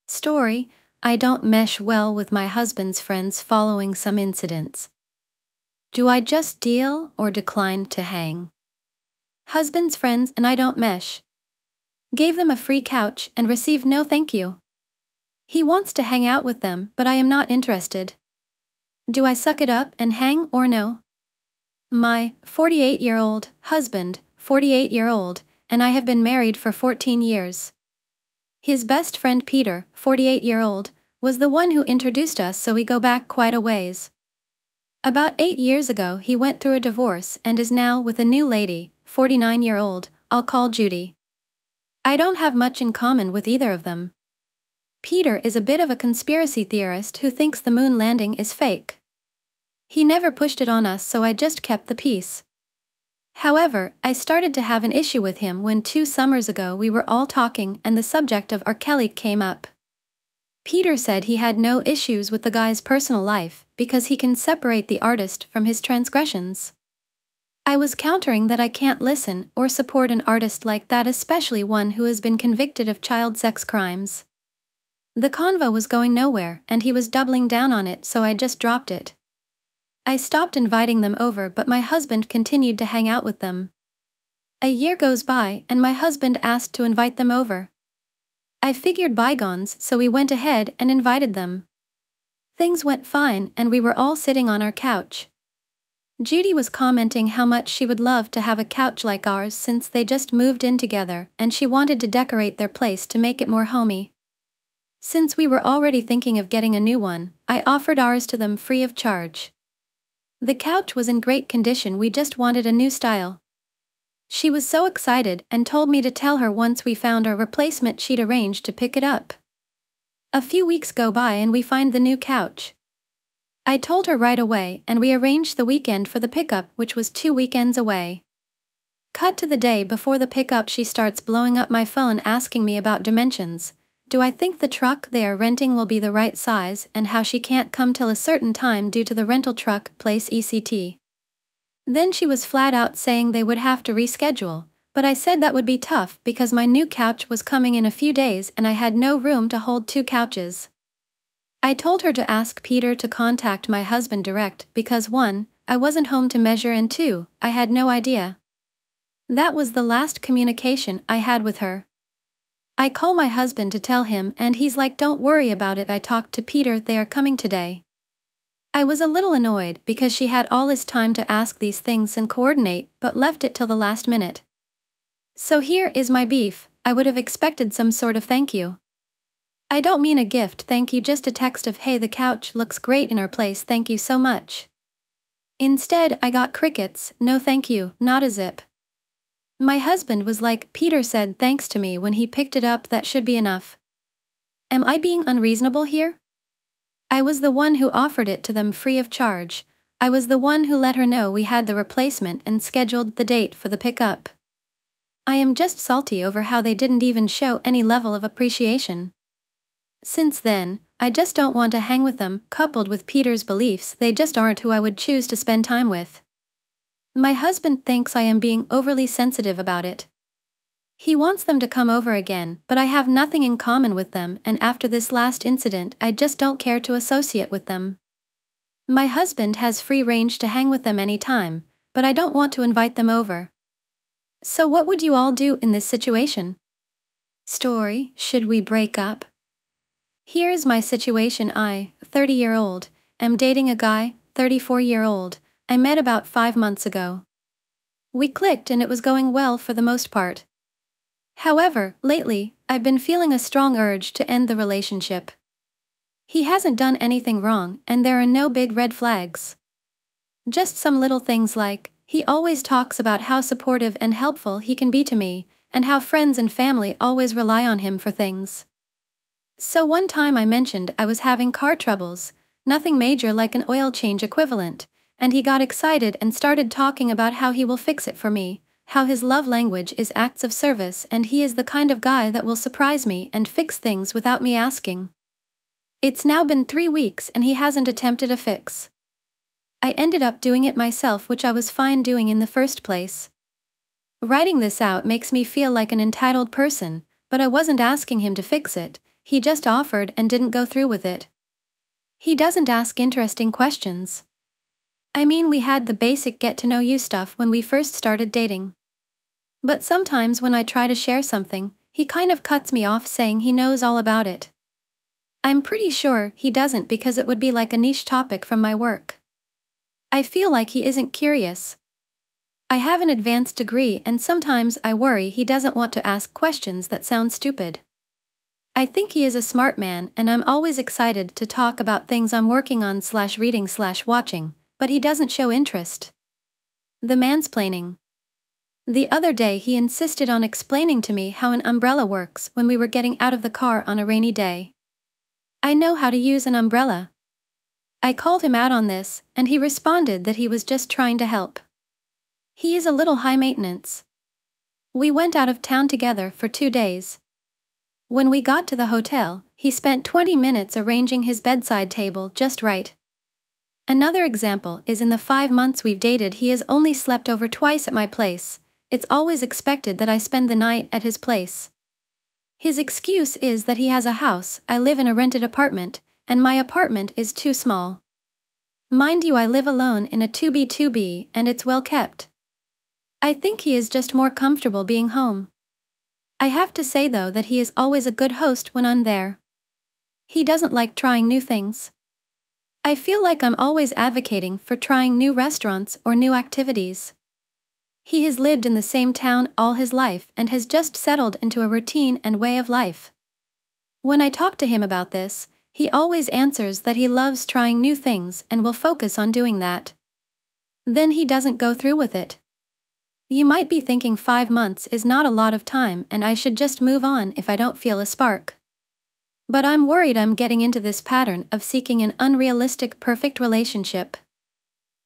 Speaker 1: Story: I don't mesh well with my husband's friends following some incidents. Do I just deal or decline to hang? Husband's friends and I don't mesh. Gave them a free couch and received no thank you. He wants to hang out with them, but I am not interested. Do I suck it up and hang or no? My 48-year-old husband, 48-year-old, and I have been married for 14 years. His best friend Peter, 48-year-old, was the one who introduced us, so we go back quite a ways. About 8 years ago he went through a divorce and is now with a new lady, 49-year-old, I'll call Judy. I don't have much in common with either of them. Peter is a bit of a conspiracy theorist who thinks the moon landing is fake. He never pushed it on us, so I just kept the peace. However, I started to have an issue with him when 2 summers ago we were all talking and the subject of R. Kelly came up. Peter said he had no issues with the guy's personal life because he can separate the artist from his transgressions. I was countering that I can't listen or support an artist like that, especially one who has been convicted of child sex crimes. The convo was going nowhere and he was doubling down on it, so I just dropped it. I stopped inviting them over, but my husband continued to hang out with them. A year goes by and my husband asked to invite them over. I figured bygones, so we went ahead and invited them. Things went fine and we were all sitting on our couch. Judy was commenting how much she would love to have a couch like ours since they just moved in together and she wanted to decorate their place to make it more homey. Since we were already thinking of getting a new one, I offered ours to them free of charge. The couch was in great condition, we just wanted a new style. She was so excited and told me to tell her once we found our replacement she'd arrange to pick it up. A few weeks go by and we find the new couch. I told her right away and we arranged the weekend for the pickup, which was 2 weekends away. Cut to the day before the pickup, she starts blowing up my phone asking me about dimensions. Do I think the truck they are renting will be the right size, and how she can't come till a certain time due to the rental truck place ECT. Then she was flat out saying they would have to reschedule, but I said that would be tough because my new couch was coming in a few days and I had no room to hold 2 couches. I told her to ask Peter to contact my husband direct because 1, I wasn't home to measure, and 2, I had no idea. That was the last communication I had with her. I call my husband to tell him and he's like, don't worry about it, I talked to Peter, they are coming today. I was a little annoyed because she had all this time to ask these things and coordinate, but left it till the last minute. So here is my beef. I would have expected some sort of thank you. I don't mean a gift thank you, just a text of hey, the couch looks great in our place, thank you so much. Instead I got crickets, no thank you, not a zip. My husband was like, Peter said thanks to me when he picked it up, that should be enough. Am I being unreasonable here? I was the one who offered it to them free of charge. I was the one who let her know we had the replacement and scheduled the date for the pickup. I am just salty over how they didn't even show any level of appreciation. Since then, I just don't want to hang with them, coupled with Peter's beliefs, they just aren't who I would choose to spend time with. My husband thinks I am being overly sensitive about it. He wants them to come over again, but I have nothing in common with them, and after this last incident I just don't care to associate with them. My husband has free range to hang with them anytime, but I don't want to invite them over. So what would you all do in this situation? Story: should we break up? Here is my situation. I, 30-year-old, am dating a guy, 34-year-old, I met about 5 months ago. We clicked and it was going well for the most part. However, lately, I've been feeling a strong urge to end the relationship. He hasn't done anything wrong and there are no big red flags. Just some little things like, he always talks about how supportive and helpful he can be to me, and how friends and family always rely on him for things. So one time I mentioned I was having car troubles, nothing major like an oil change equivalent, and he got excited and started talking about how he will fix it for me, how his love language is acts of service and he is the kind of guy that will surprise me and fix things without me asking. It's now been 3 weeks and he hasn't attempted a fix. I ended up doing it myself, which I was fine doing in the first place. Writing this out makes me feel like an entitled person, but I wasn't asking him to fix it, he just offered and didn't go through with it. He doesn't ask interesting questions. I mean, we had the basic get-to-know-you stuff when we first started dating. But sometimes when I try to share something, he kind of cuts me off saying he knows all about it. I'm pretty sure he doesn't because it would be like a niche topic from my work. I feel like he isn't curious. I have an advanced degree and sometimes I worry he doesn't want to ask questions that sound stupid. I think he is a smart man and I'm always excited to talk about things I'm working on / reading / watching, but he doesn't show interest. The mansplaining. The other day he insisted on explaining to me how an umbrella works when we were getting out of the car on a rainy day. I know how to use an umbrella. I called him out on this, and he responded that he was just trying to help. He is a little high maintenance. We went out of town together for 2 days. When we got to the hotel, he spent 20 minutes arranging his bedside table just right. Another example is in the 5 months we've dated he has only slept over twice at my place. It's always expected that I spend the night at his place. His excuse is that he has a house, I live in a rented apartment, and my apartment is too small. Mind you, I live alone in a 2B2B and it's well kept. I think he is just more comfortable being home. I have to say though that he is always a good host when I'm there. He doesn't like trying new things. I feel like I'm always advocating for trying new restaurants or new activities. He has lived in the same town all his life and has just settled into a routine and way of life. When I talk to him about this, he always answers that he loves trying new things and will focus on doing that. Then he doesn't go through with it. You might be thinking 5 months is not a lot of time and I should just move on if I don't feel a spark. But I'm worried I'm getting into this pattern of seeking an unrealistic perfect relationship.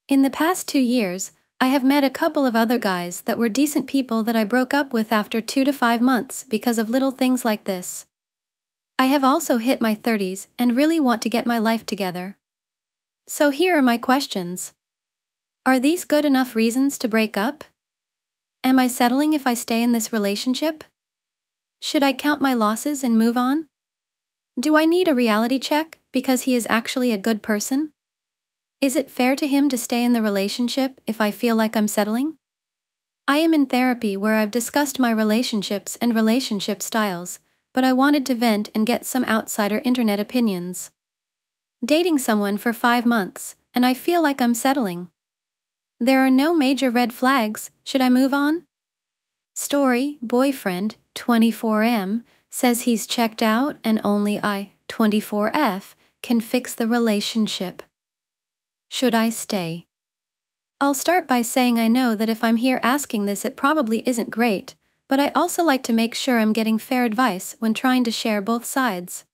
Speaker 1: In the past 2 years, I have met a couple of other guys that were decent people that I broke up with after 2 to 5 months because of little things like this. I have also hit my 30s and really want to get my life together. So here are my questions. Are these good enough reasons to break up? Am I settling if I stay in this relationship? Should I count my losses and move on? Do I need a reality check because he is actually a good person? Is it fair to him to stay in the relationship if I feel like I'm settling? I am in therapy where I've discussed my relationships and relationship styles, but I wanted to vent and get some outsider internet opinions. Dating someone for 5 months, and I feel like I'm settling. There are no major red flags, should I move on? Story, boyfriend, 24M, says he's checked out and only I, 24F, can fix the relationship. Should I stay? I'll start by saying I know that if I'm here asking this it probably isn't great, but I also like to make sure I'm getting fair advice when trying to share both sides.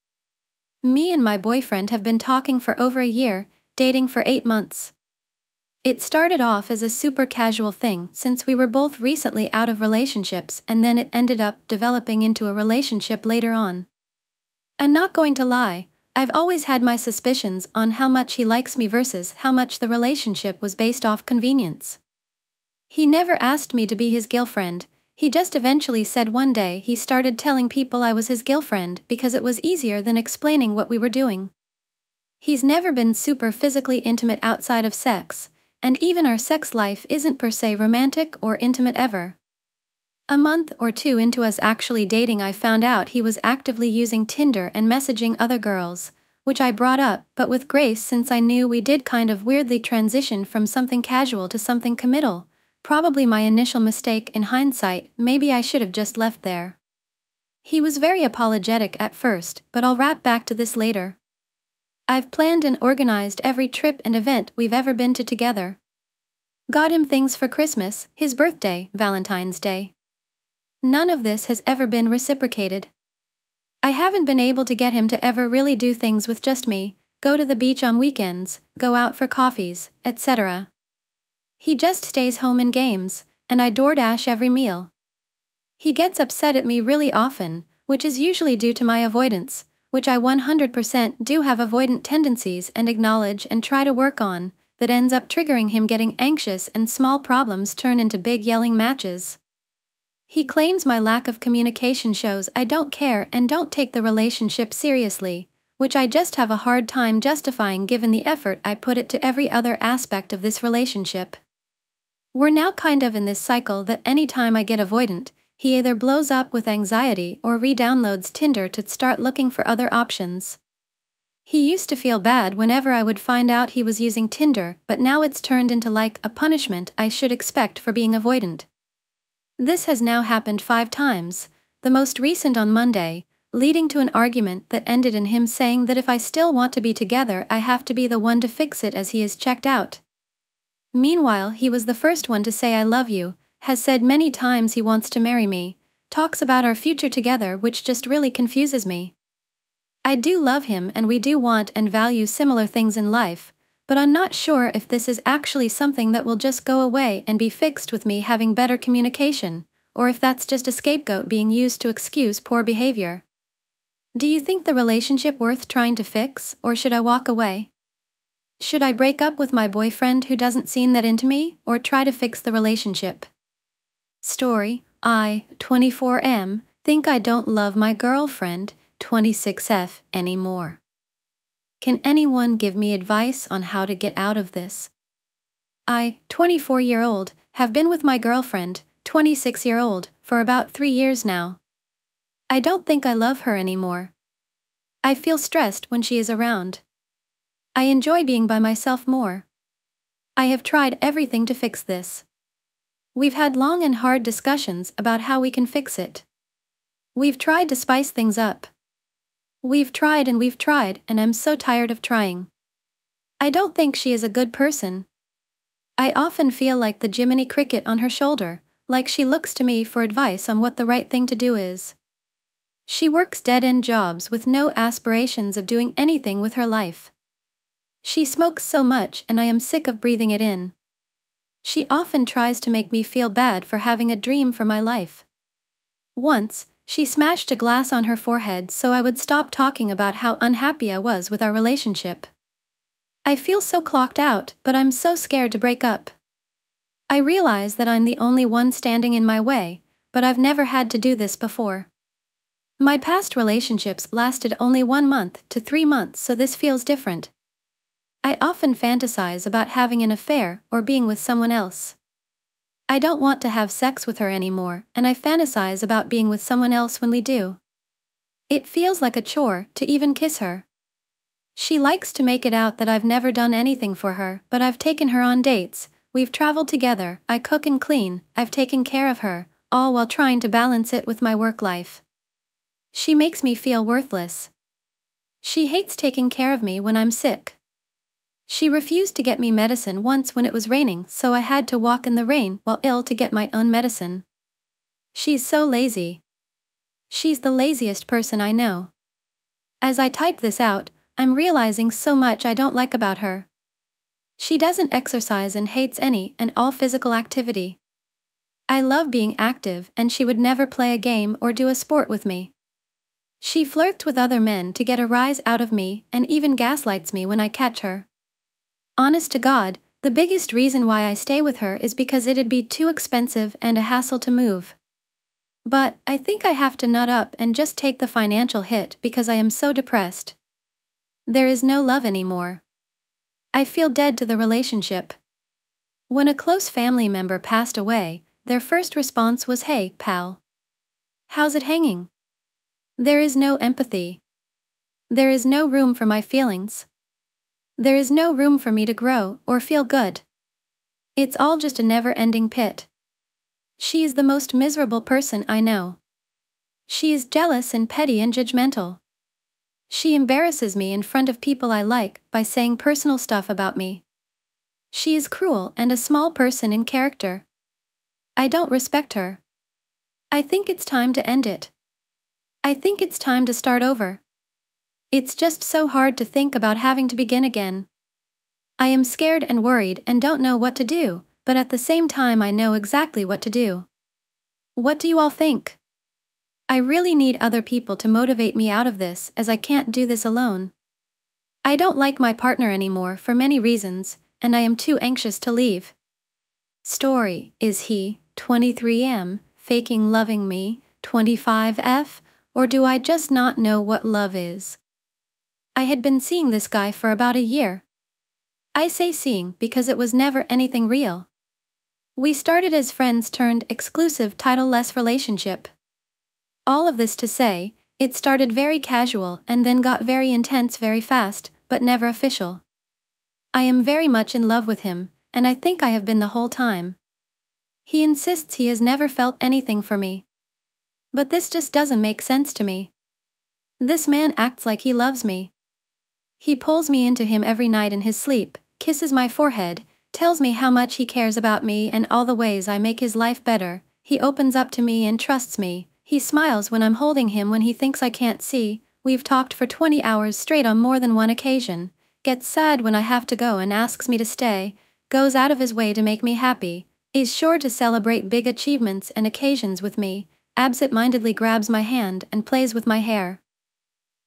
Speaker 1: Me and my boyfriend have been talking for over a year, dating for 8 months. It started off as a super casual thing since we were both recently out of relationships and then it ended up developing into a relationship later on. I'm not going to lie, I've always had my suspicions on how much he likes me versus how much the relationship was based off convenience. He never asked me to be his girlfriend, he just eventually said one day he started telling people I was his girlfriend because it was easier than explaining what we were doing. He's never been super physically intimate outside of sex, and even our sex life isn't per se romantic or intimate ever. A month or 2 into us actually dating I found out he was actively using Tinder and messaging other girls, which I brought up but with grace since I knew we did kind of weirdly transition from something casual to something committal, probably my initial mistake in hindsight, maybe I should have just left there. He was very apologetic at first, but I'll wrap back to this later. I've planned and organized every trip and event we've ever been to together. Got him things for Christmas, his birthday, Valentine's Day. None of this has ever been reciprocated. I haven't been able to get him to ever really do things with just me, go to the beach on weekends, go out for coffees, etc. He just stays home and games, and I DoorDash every meal. He gets upset at me really often, which is usually due to my avoidance, which I 100% do have avoidant tendencies and acknowledge and try to work on, that ends up triggering him getting anxious and small problems turn into big yelling matches. He claims my lack of communication shows I don't care and don't take the relationship seriously, which I just have a hard time justifying given the effort I put it to every other aspect of this relationship. We're now kind of in this cycle that anytime I get avoidant, he either blows up with anxiety or re-downloads Tinder to start looking for other options. He used to feel bad whenever I would find out he was using Tinder, but now it's turned into like a punishment I should expect for being avoidant. This has now happened 5 times, the most recent on Monday, leading to an argument that ended in him saying that if I still want to be together, I have to be the one to fix it as he is checked out. Meanwhile, he was the first one to say I love you, has said many times he wants to marry me, talks about our future together, which just really confuses me. I do love him and we do want and value similar things in life, but I'm not sure if this is actually something that will just go away and be fixed with me having better communication, or if that's just a scapegoat being used to excuse poor behavior. Do you think the relationship worth trying to fix, or should I walk away? Should I break up with my boyfriend who doesn't seem that into me, or try to fix the relationship? Story: I, 24M, think I don't love my girlfriend, 26F, anymore. Can anyone give me advice on how to get out of this? I, 24-year-old, have been with my girlfriend, 26-year-old, for about 3 years now. I don't think I love her anymore. I feel stressed when she is around. I enjoy being by myself more. I have tried everything to fix this. We've had long and hard discussions about how we can fix it. We've tried to spice things up. We've tried, and I'm so tired of trying. I don't think she is a good person. I often feel like the Jiminy Cricket on her shoulder, like she looks to me for advice on what the right thing to do is. She works dead-end jobs with no aspirations of doing anything with her life. She smokes so much and I am sick of breathing it in. She often tries to make me feel bad for having a dream for my life. Once, she smashed a glass on her forehead so I would stop talking about how unhappy I was with our relationship. I feel so clocked out, but I'm so scared to break up. I realize that I'm the only one standing in my way, but I've never had to do this before. My past relationships lasted only 1 month to 3 months, so this feels different. I often fantasize about having an affair or being with someone else. I don't want to have sex with her anymore, and I fantasize about being with someone else when we do. It feels like a chore to even kiss her. She likes to make it out that I've never done anything for her, but I've taken her on dates, we've traveled together, I cook and clean, I've taken care of her, all while trying to balance it with my work life. She makes me feel worthless. She hates taking care of me when I'm sick. She refused to get me medicine once when it was raining, so I had to walk in the rain while ill to get my own medicine. She's so lazy. She's the laziest person I know. As I type this out, I'm realizing so much I don't like about her. She doesn't exercise and hates any and all physical activity. I love being active, and she would never play a game or do a sport with me. She flirts with other men to get a rise out of me and even gaslights me when I catch her. Honest to God, the biggest reason why I stay with her is because it'd be too expensive and a hassle to move. But I think I have to nut up and just take the financial hit because I am so depressed. There is no love anymore. I feel dead to the relationship. When a close family member passed away, their first response was, "Hey, pal. How's it hanging?" There is no empathy. There is no room for my feelings. There is no room for me to grow or feel good. It's all just a never-ending pit. She is the most miserable person I know. She is jealous and petty and judgmental. She embarrasses me in front of people I like by saying personal stuff about me. She is cruel and a small person in character. I don't respect her. I think it's time to end it. I think it's time to start over. It's just so hard to think about having to begin again. I am scared and worried and don't know what to do, but at the same time I know exactly what to do. What do you all think? I really need other people to motivate me out of this, as I can't do this alone. I don't like my partner anymore for many reasons, and I am too anxious to leave. Story: Is he, 23M, faking loving me, 25F, or do I just not know what love is? I had been seeing this guy for about a year. I say seeing because it was never anything real. We started as friends turned exclusive title-less relationship. All of this to say, It started very casual and then got very intense very fast, but never official. I am very much in love with him, and I think I have been the whole time. He insists he has never felt anything for me. But this just doesn't make sense to me. This man acts like he loves me. He pulls me into him every night in his sleep, kisses my forehead, tells me how much he cares about me and all the ways I make his life better. He opens up to me and trusts me. He smiles when I'm holding him when he thinks I can't see. We've talked for 20 hours straight on more than one occasion. Gets sad when I have to go and asks me to stay. Goes out of his way to make me happy. Is sure to celebrate big achievements and occasions with me. Absent-mindedly grabs my hand and plays with my hair.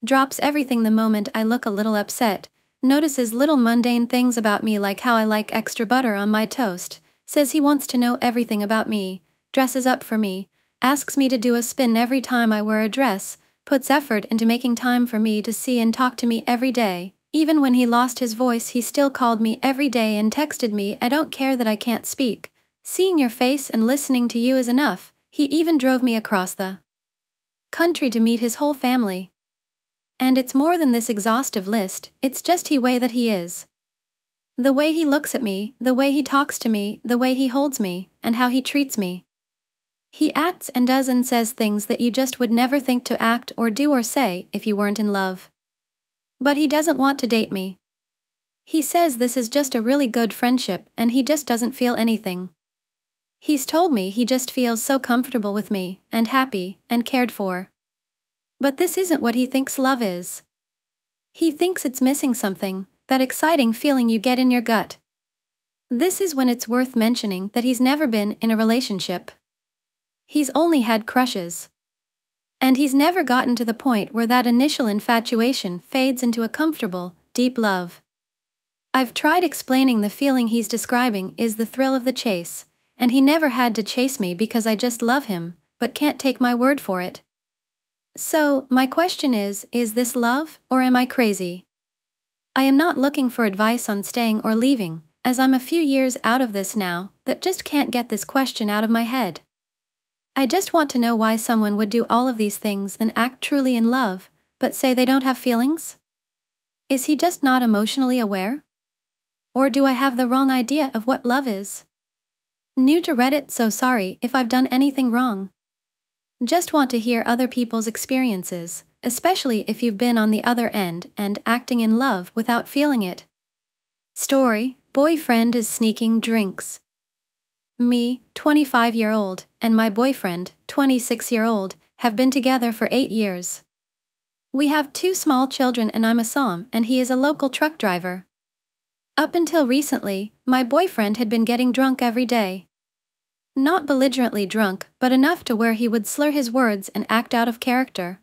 Speaker 1: Drops everything the moment I look a little upset. Notices little mundane things about me like how I like extra butter on my toast. Says he wants to know everything about me. Dresses up for me. Asks me to do a spin every time I wear a dress. Puts effort into making time for me to see and talk to me every day. Even when he lost his voice he still called me every day and texted me, "I don't care that I can't speak. Seeing your face and listening to you is enough." He even drove me across the country to meet his whole family. And it's more than this exhaustive list, it's just the way that he is. The way he looks at me, the way he talks to me, the way he holds me, and how he treats me. He acts and does and says things that you just would never think to act or do or say if you weren't in love. But he doesn't want to date me. He says this is just a really good friendship and he just doesn't feel anything. He's told me he just feels so comfortable with me, and happy, and cared for. But this isn't what he thinks love is. He thinks it's missing something, that exciting feeling you get in your gut. This is when it's worth mentioning that he's never been in a relationship. He's only had crushes. And he's never gotten to the point where that initial infatuation fades into a comfortable, deep love. I've tried explaining the feeling he's describing is the thrill of the chase, and he never had to chase me because I just love him, but can't take my word for it. So, my question is this love, or am I crazy? I am not looking for advice on staying or leaving, as I'm a few years out of this now, that just can't get this question out of my head. I just want to know why someone would do all of these things and act truly in love, but say they don't have feelings? Is he just not emotionally aware? Or do I have the wrong idea of what love is? New to Reddit, so sorry if I've done anything wrong. Just want to hear other people's experiences, especially if you've been on the other end and acting in love without feeling it. Story: boyfriend is sneaking drinks. Me, 25-year-old, and my boyfriend, 26-year-old, have been together for 8 years. We have 2 small children and I'm a som and he is a local truck driver. Up until recently, my boyfriend had been getting drunk every day. Not belligerently drunk, but enough to where he would slur his words and act out of character.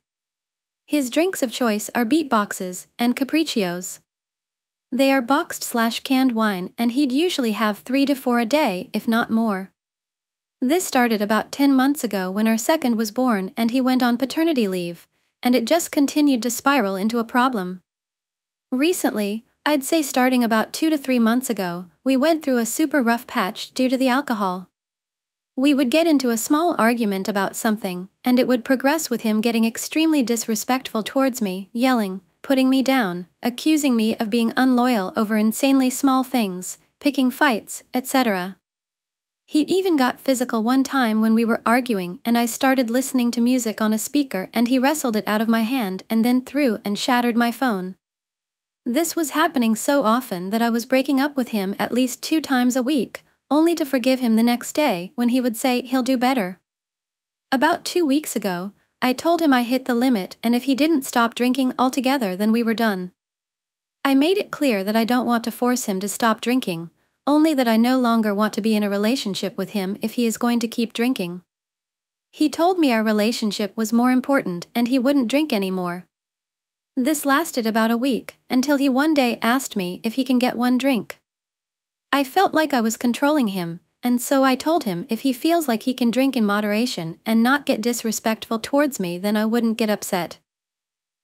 Speaker 1: His drinks of choice are beatboxes and capriccios. They are boxed/canned wine and he'd usually have 3 to 4 a day, if not more. This started about 10 months ago when our second was born and he went on paternity leave, and it just continued to spiral into a problem. Recently, I'd say starting about 2 to 3 months ago, we went through a super rough patch due to the alcohol. We would get into a small argument about something, and it would progress with him getting extremely disrespectful towards me, yelling, putting me down, accusing me of being unloyal over insanely small things, picking fights, etc. He even got physical one time when we were arguing and I started listening to music on a speaker and he wrestled it out of my hand and then threw and shattered my phone. This was happening so often that I was breaking up with him at least 2 times a week, only to forgive him the next day when he would say he'll do better. About 2 weeks ago, I told him I hit the limit and if he didn't stop drinking altogether then we were done. I made it clear that I don't want to force him to stop drinking, only that I no longer want to be in a relationship with him if he is going to keep drinking. He told me our relationship was more important and he wouldn't drink anymore. This lasted about a week, until he one day asked me if he can get 1 drink. I felt like I was controlling him, and so I told him if he feels like he can drink in moderation and not get disrespectful towards me then I wouldn't get upset.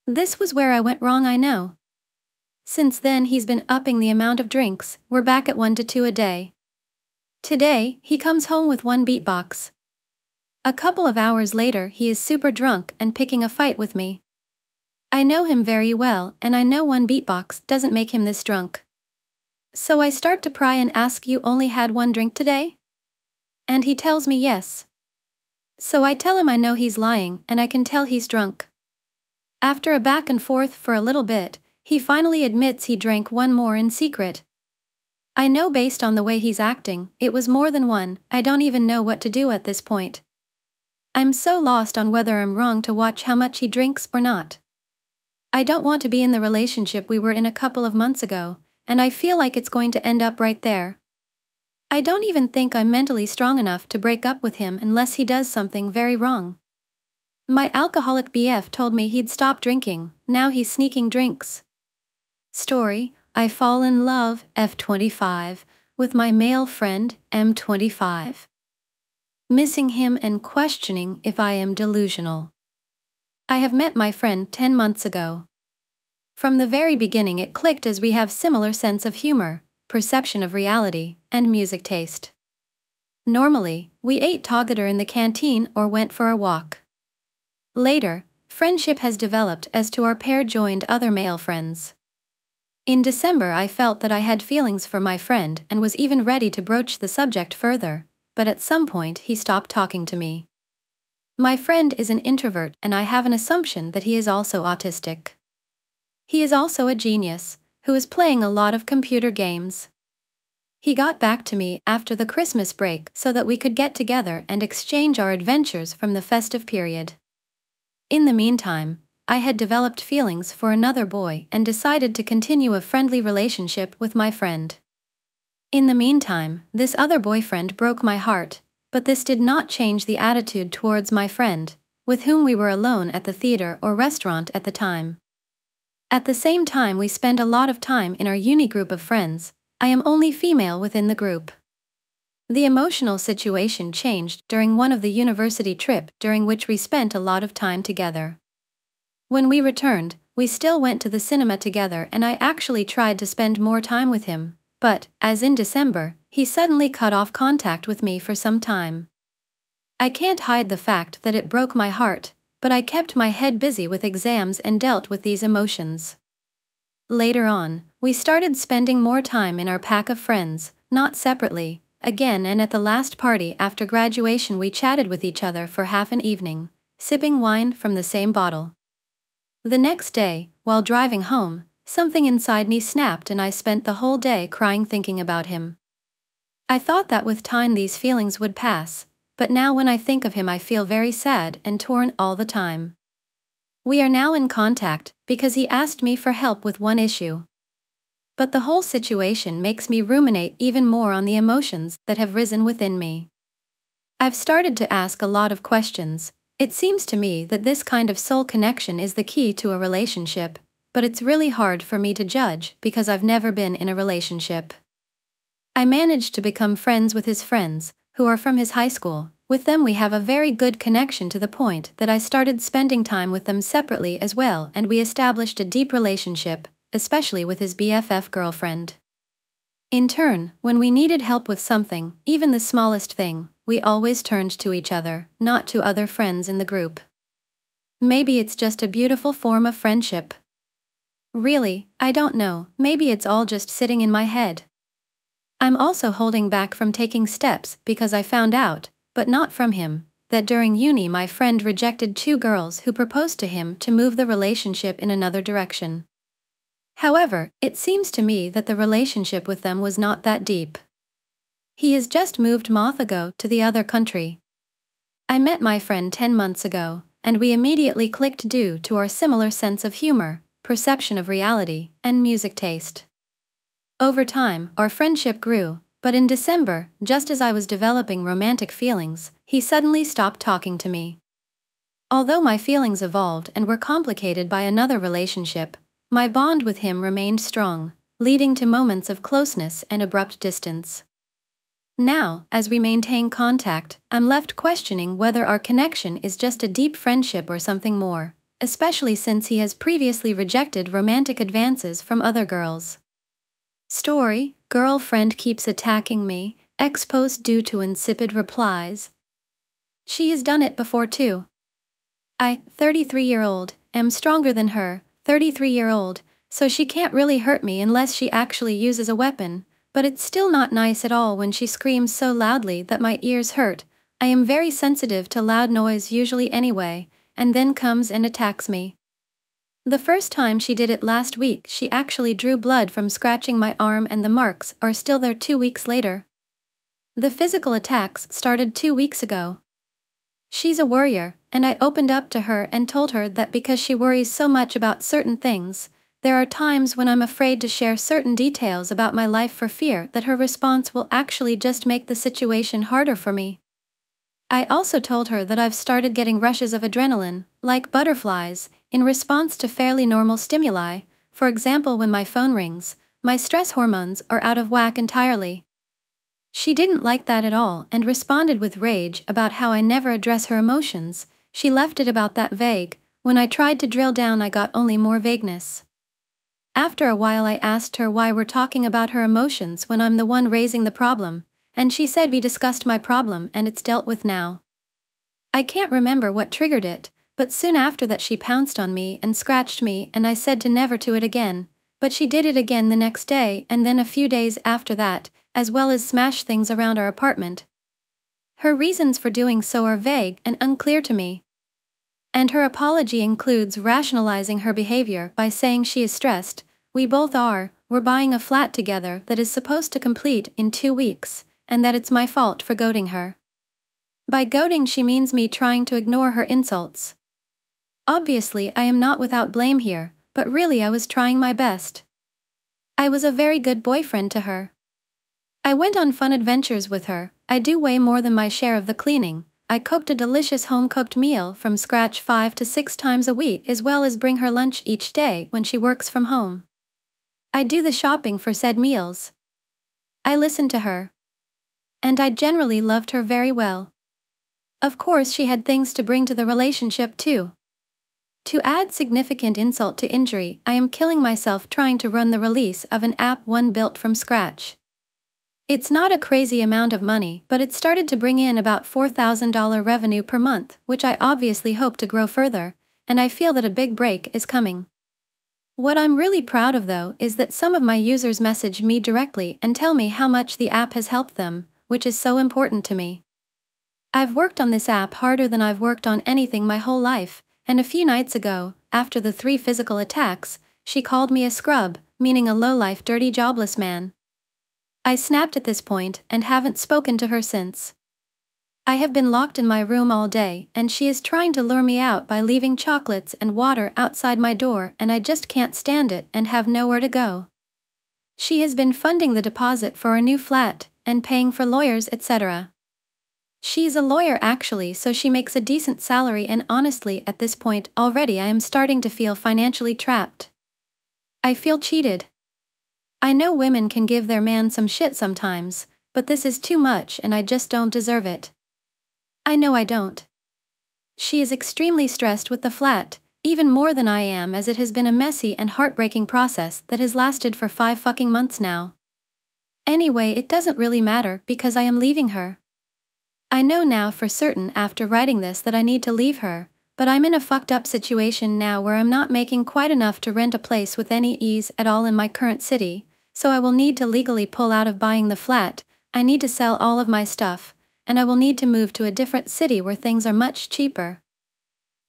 Speaker 1: This was where I went wrong, I know. Since then he's been upping the amount of drinks, we're back at 1 to 2 a day. Today, he comes home with 1 beatbox. A couple of hours later, he is super drunk and picking a fight with me. I know him very well, and I know one beatbox doesn't make him this drunk. So I start to pry and ask, you only had one drink today? And he tells me yes. So I tell him I know he's lying and I can tell he's drunk. After a back and forth for a little bit, he finally admits he drank one more in secret. I know based on the way he's acting, it was more than one. I don't even know what to do at this point. I'm so lost on whether I'm wrong to watch how much he drinks or not. I don't want to be in the relationship we were in a couple of months ago, and I feel like it's going to end up right there. I don't even think I'm mentally strong enough to break up with him unless he does something very wrong. My alcoholic BF told me he'd stop drinking, now he's sneaking drinks. Story: I fall in love, F25, with my male friend, M25. Missing him and questioning if I am delusional. I have met my friend 10 months ago. From the very beginning it clicked as we have similar sense of humor, perception of reality, and music taste. Normally, we ate together in the canteen or went for a walk. Later, friendship has developed as to our pair joined other male friends. In December I felt that I had feelings for my friend and was even ready to broach the subject further, but at some point he stopped talking to me. My friend is an introvert and I have an assumption that he is also autistic. He is also a genius, who is playing a lot of computer games. He got back to me after the Christmas break so that we could get together and exchange our adventures from the festive period. In the meantime, I had developed feelings for another boy and decided to continue a friendly relationship with my friend. In the meantime, this other boyfriend broke my heart, but this did not change the attitude towards my friend, with whom we were alone at the theater or restaurant at the time. At the same time we spent a lot of time in our uni group of friends. I am only female within the group. The emotional situation changed during one of the university trip during which we spent a lot of time together. When we returned, we still went to the cinema together and I actually tried to spend more time with him, but, as in December, he suddenly cut off contact with me for some time. I can't hide the fact that it broke my heart, but I kept my head busy with exams and dealt with these emotions. Later on, we started spending more time in our pack of friends, not separately, again, and at the last party after graduation we chatted with each other for half an evening, sipping wine from the same bottle. The next day, while driving home, something inside me snapped and I spent the whole day crying thinking about him. I thought that with time these feelings would pass, but now when I think of him I feel very sad and torn all the time. We are now in contact because he asked me for help with one issue. But the whole situation makes me ruminate even more on the emotions that have risen within me. I've started to ask a lot of questions. It seems to me that this kind of soul connection is the key to a relationship, but it's really hard for me to judge because I've never been in a relationship. I managed to become friends with his friends, who are from his high school. With them we have a very good connection to the point that I started spending time with them separately as well, and we established a deep relationship, especially with his BFF girlfriend. In turn, when we needed help with something, even the smallest thing, we always turned to each other, not to other friends in the group. Maybe it's just a beautiful form of friendship. Really, I don't know, maybe it's all just sitting in my head. I'm also holding back from taking steps because I found out, but not from him, that during uni my friend rejected 2 girls who proposed to him to move the relationship in another direction. However, it seems to me that the relationship with them was not that deep. He has just moved a month ago to the other country. I met my friend 10 months ago, and we immediately clicked due to our similar sense of humor, perception of reality, and music taste. Over time, our friendship grew, but in December, just as I was developing romantic feelings, he suddenly stopped talking to me. Although my feelings evolved and were complicated by another relationship, my bond with him remained strong, leading to moments of closeness and abrupt distance. Now, as we maintain contact, I'm left questioning whether our connection is just a deep friendship or something more, especially since he has previously rejected romantic advances from other girls. Story: girlfriend keeps attacking me, ex-post due to insipid replies. She has done it before too. I, 33-year-old, am stronger than her, 33-year-old, so she can't really hurt me unless she actually uses a weapon, but it's still not nice at all when she screams so loudly that my ears hurt. I am very sensitive to loud noise usually anyway, and then comes and attacks me. The first time she did it last week, she actually drew blood from scratching my arm, and the marks are still there 2 weeks later. The physical attacks started 2 weeks ago. She's a worrier, and I opened up to her and told her that because she worries so much about certain things, there are times when I'm afraid to share certain details about my life for fear that her response will actually just make the situation harder for me. I also told her that I've started getting rushes of adrenaline, like butterflies, in response to fairly normal stimuli. For example, when my phone rings, my stress hormones are out of whack entirely. She didn't like that at all and responded with rage about how I never address her emotions. She left it about that vague. When I tried to drill down, I got only more vagueness. After a while, I asked her why we're talking about her emotions when I'm the one raising the problem, and she said we discussed my problem and it's dealt with now. I can't remember what triggered it, but soon after that she pounced on me and scratched me, and I said to never do it again, but she did it again the next day and then a few days after that, as well as smash things around our apartment. Her reasons for doing so are vague and unclear to me. And her apology includes rationalizing her behavior by saying she is stressed. We both are. We're buying a flat together that is supposed to complete in 2 weeks, and that it's my fault for goading her. By goading, she means me trying to ignore her insults. Obviously, I am not without blame here, but really I was trying my best. I was a very good boyfriend to her. I went on fun adventures with her. I do way more than my share of the cleaning. I cooked a delicious home-cooked meal from scratch 5 to 6 times a week, as well as bring her lunch each day when she works from home. I do the shopping for said meals. I listen to her. And I generally loved her very well. Of course, she had things to bring to the relationship too. To add significant insult to injury, I am killing myself trying to run the release of an app one built from scratch. It's not a crazy amount of money, but it started to bring in about $4,000 revenue per month, which I obviously hope to grow further, and I feel that a big break is coming. What I'm really proud of though is that some of my users message me directly and tell me how much the app has helped them, which is so important to me. I've worked on this app harder than I've worked on anything my whole life, and a few nights ago, after the 3 physical attacks, she called me a scrub, meaning a low-life, dirty, jobless man. I snapped at this point and haven't spoken to her since. I have been locked in my room all day, and she is trying to lure me out by leaving chocolates and water outside my door, and I just can't stand it and have nowhere to go. She has been funding the deposit for our new flat and paying for lawyers, etc. She's a lawyer actually, so she makes a decent salary, and honestly at this point already I am starting to feel financially trapped. I feel cheated. I know women can give their man some shit sometimes, but this is too much and I just don't deserve it. I know I don't. She is extremely stressed with the flat, even more than I am, as it has been a messy and heartbreaking process that has lasted for 5 fucking months now. Anyway, it doesn't really matter because I am leaving her. I know now for certain after writing this that I need to leave her, but I'm in a fucked up situation now where I'm not making quite enough to rent a place with any ease at all in my current city. So I will need to legally pull out of buying the flat. I need to sell all of my stuff, and I will need to move to a different city where things are much cheaper.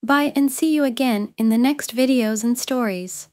Speaker 1: Bye and see you again in the next videos and stories.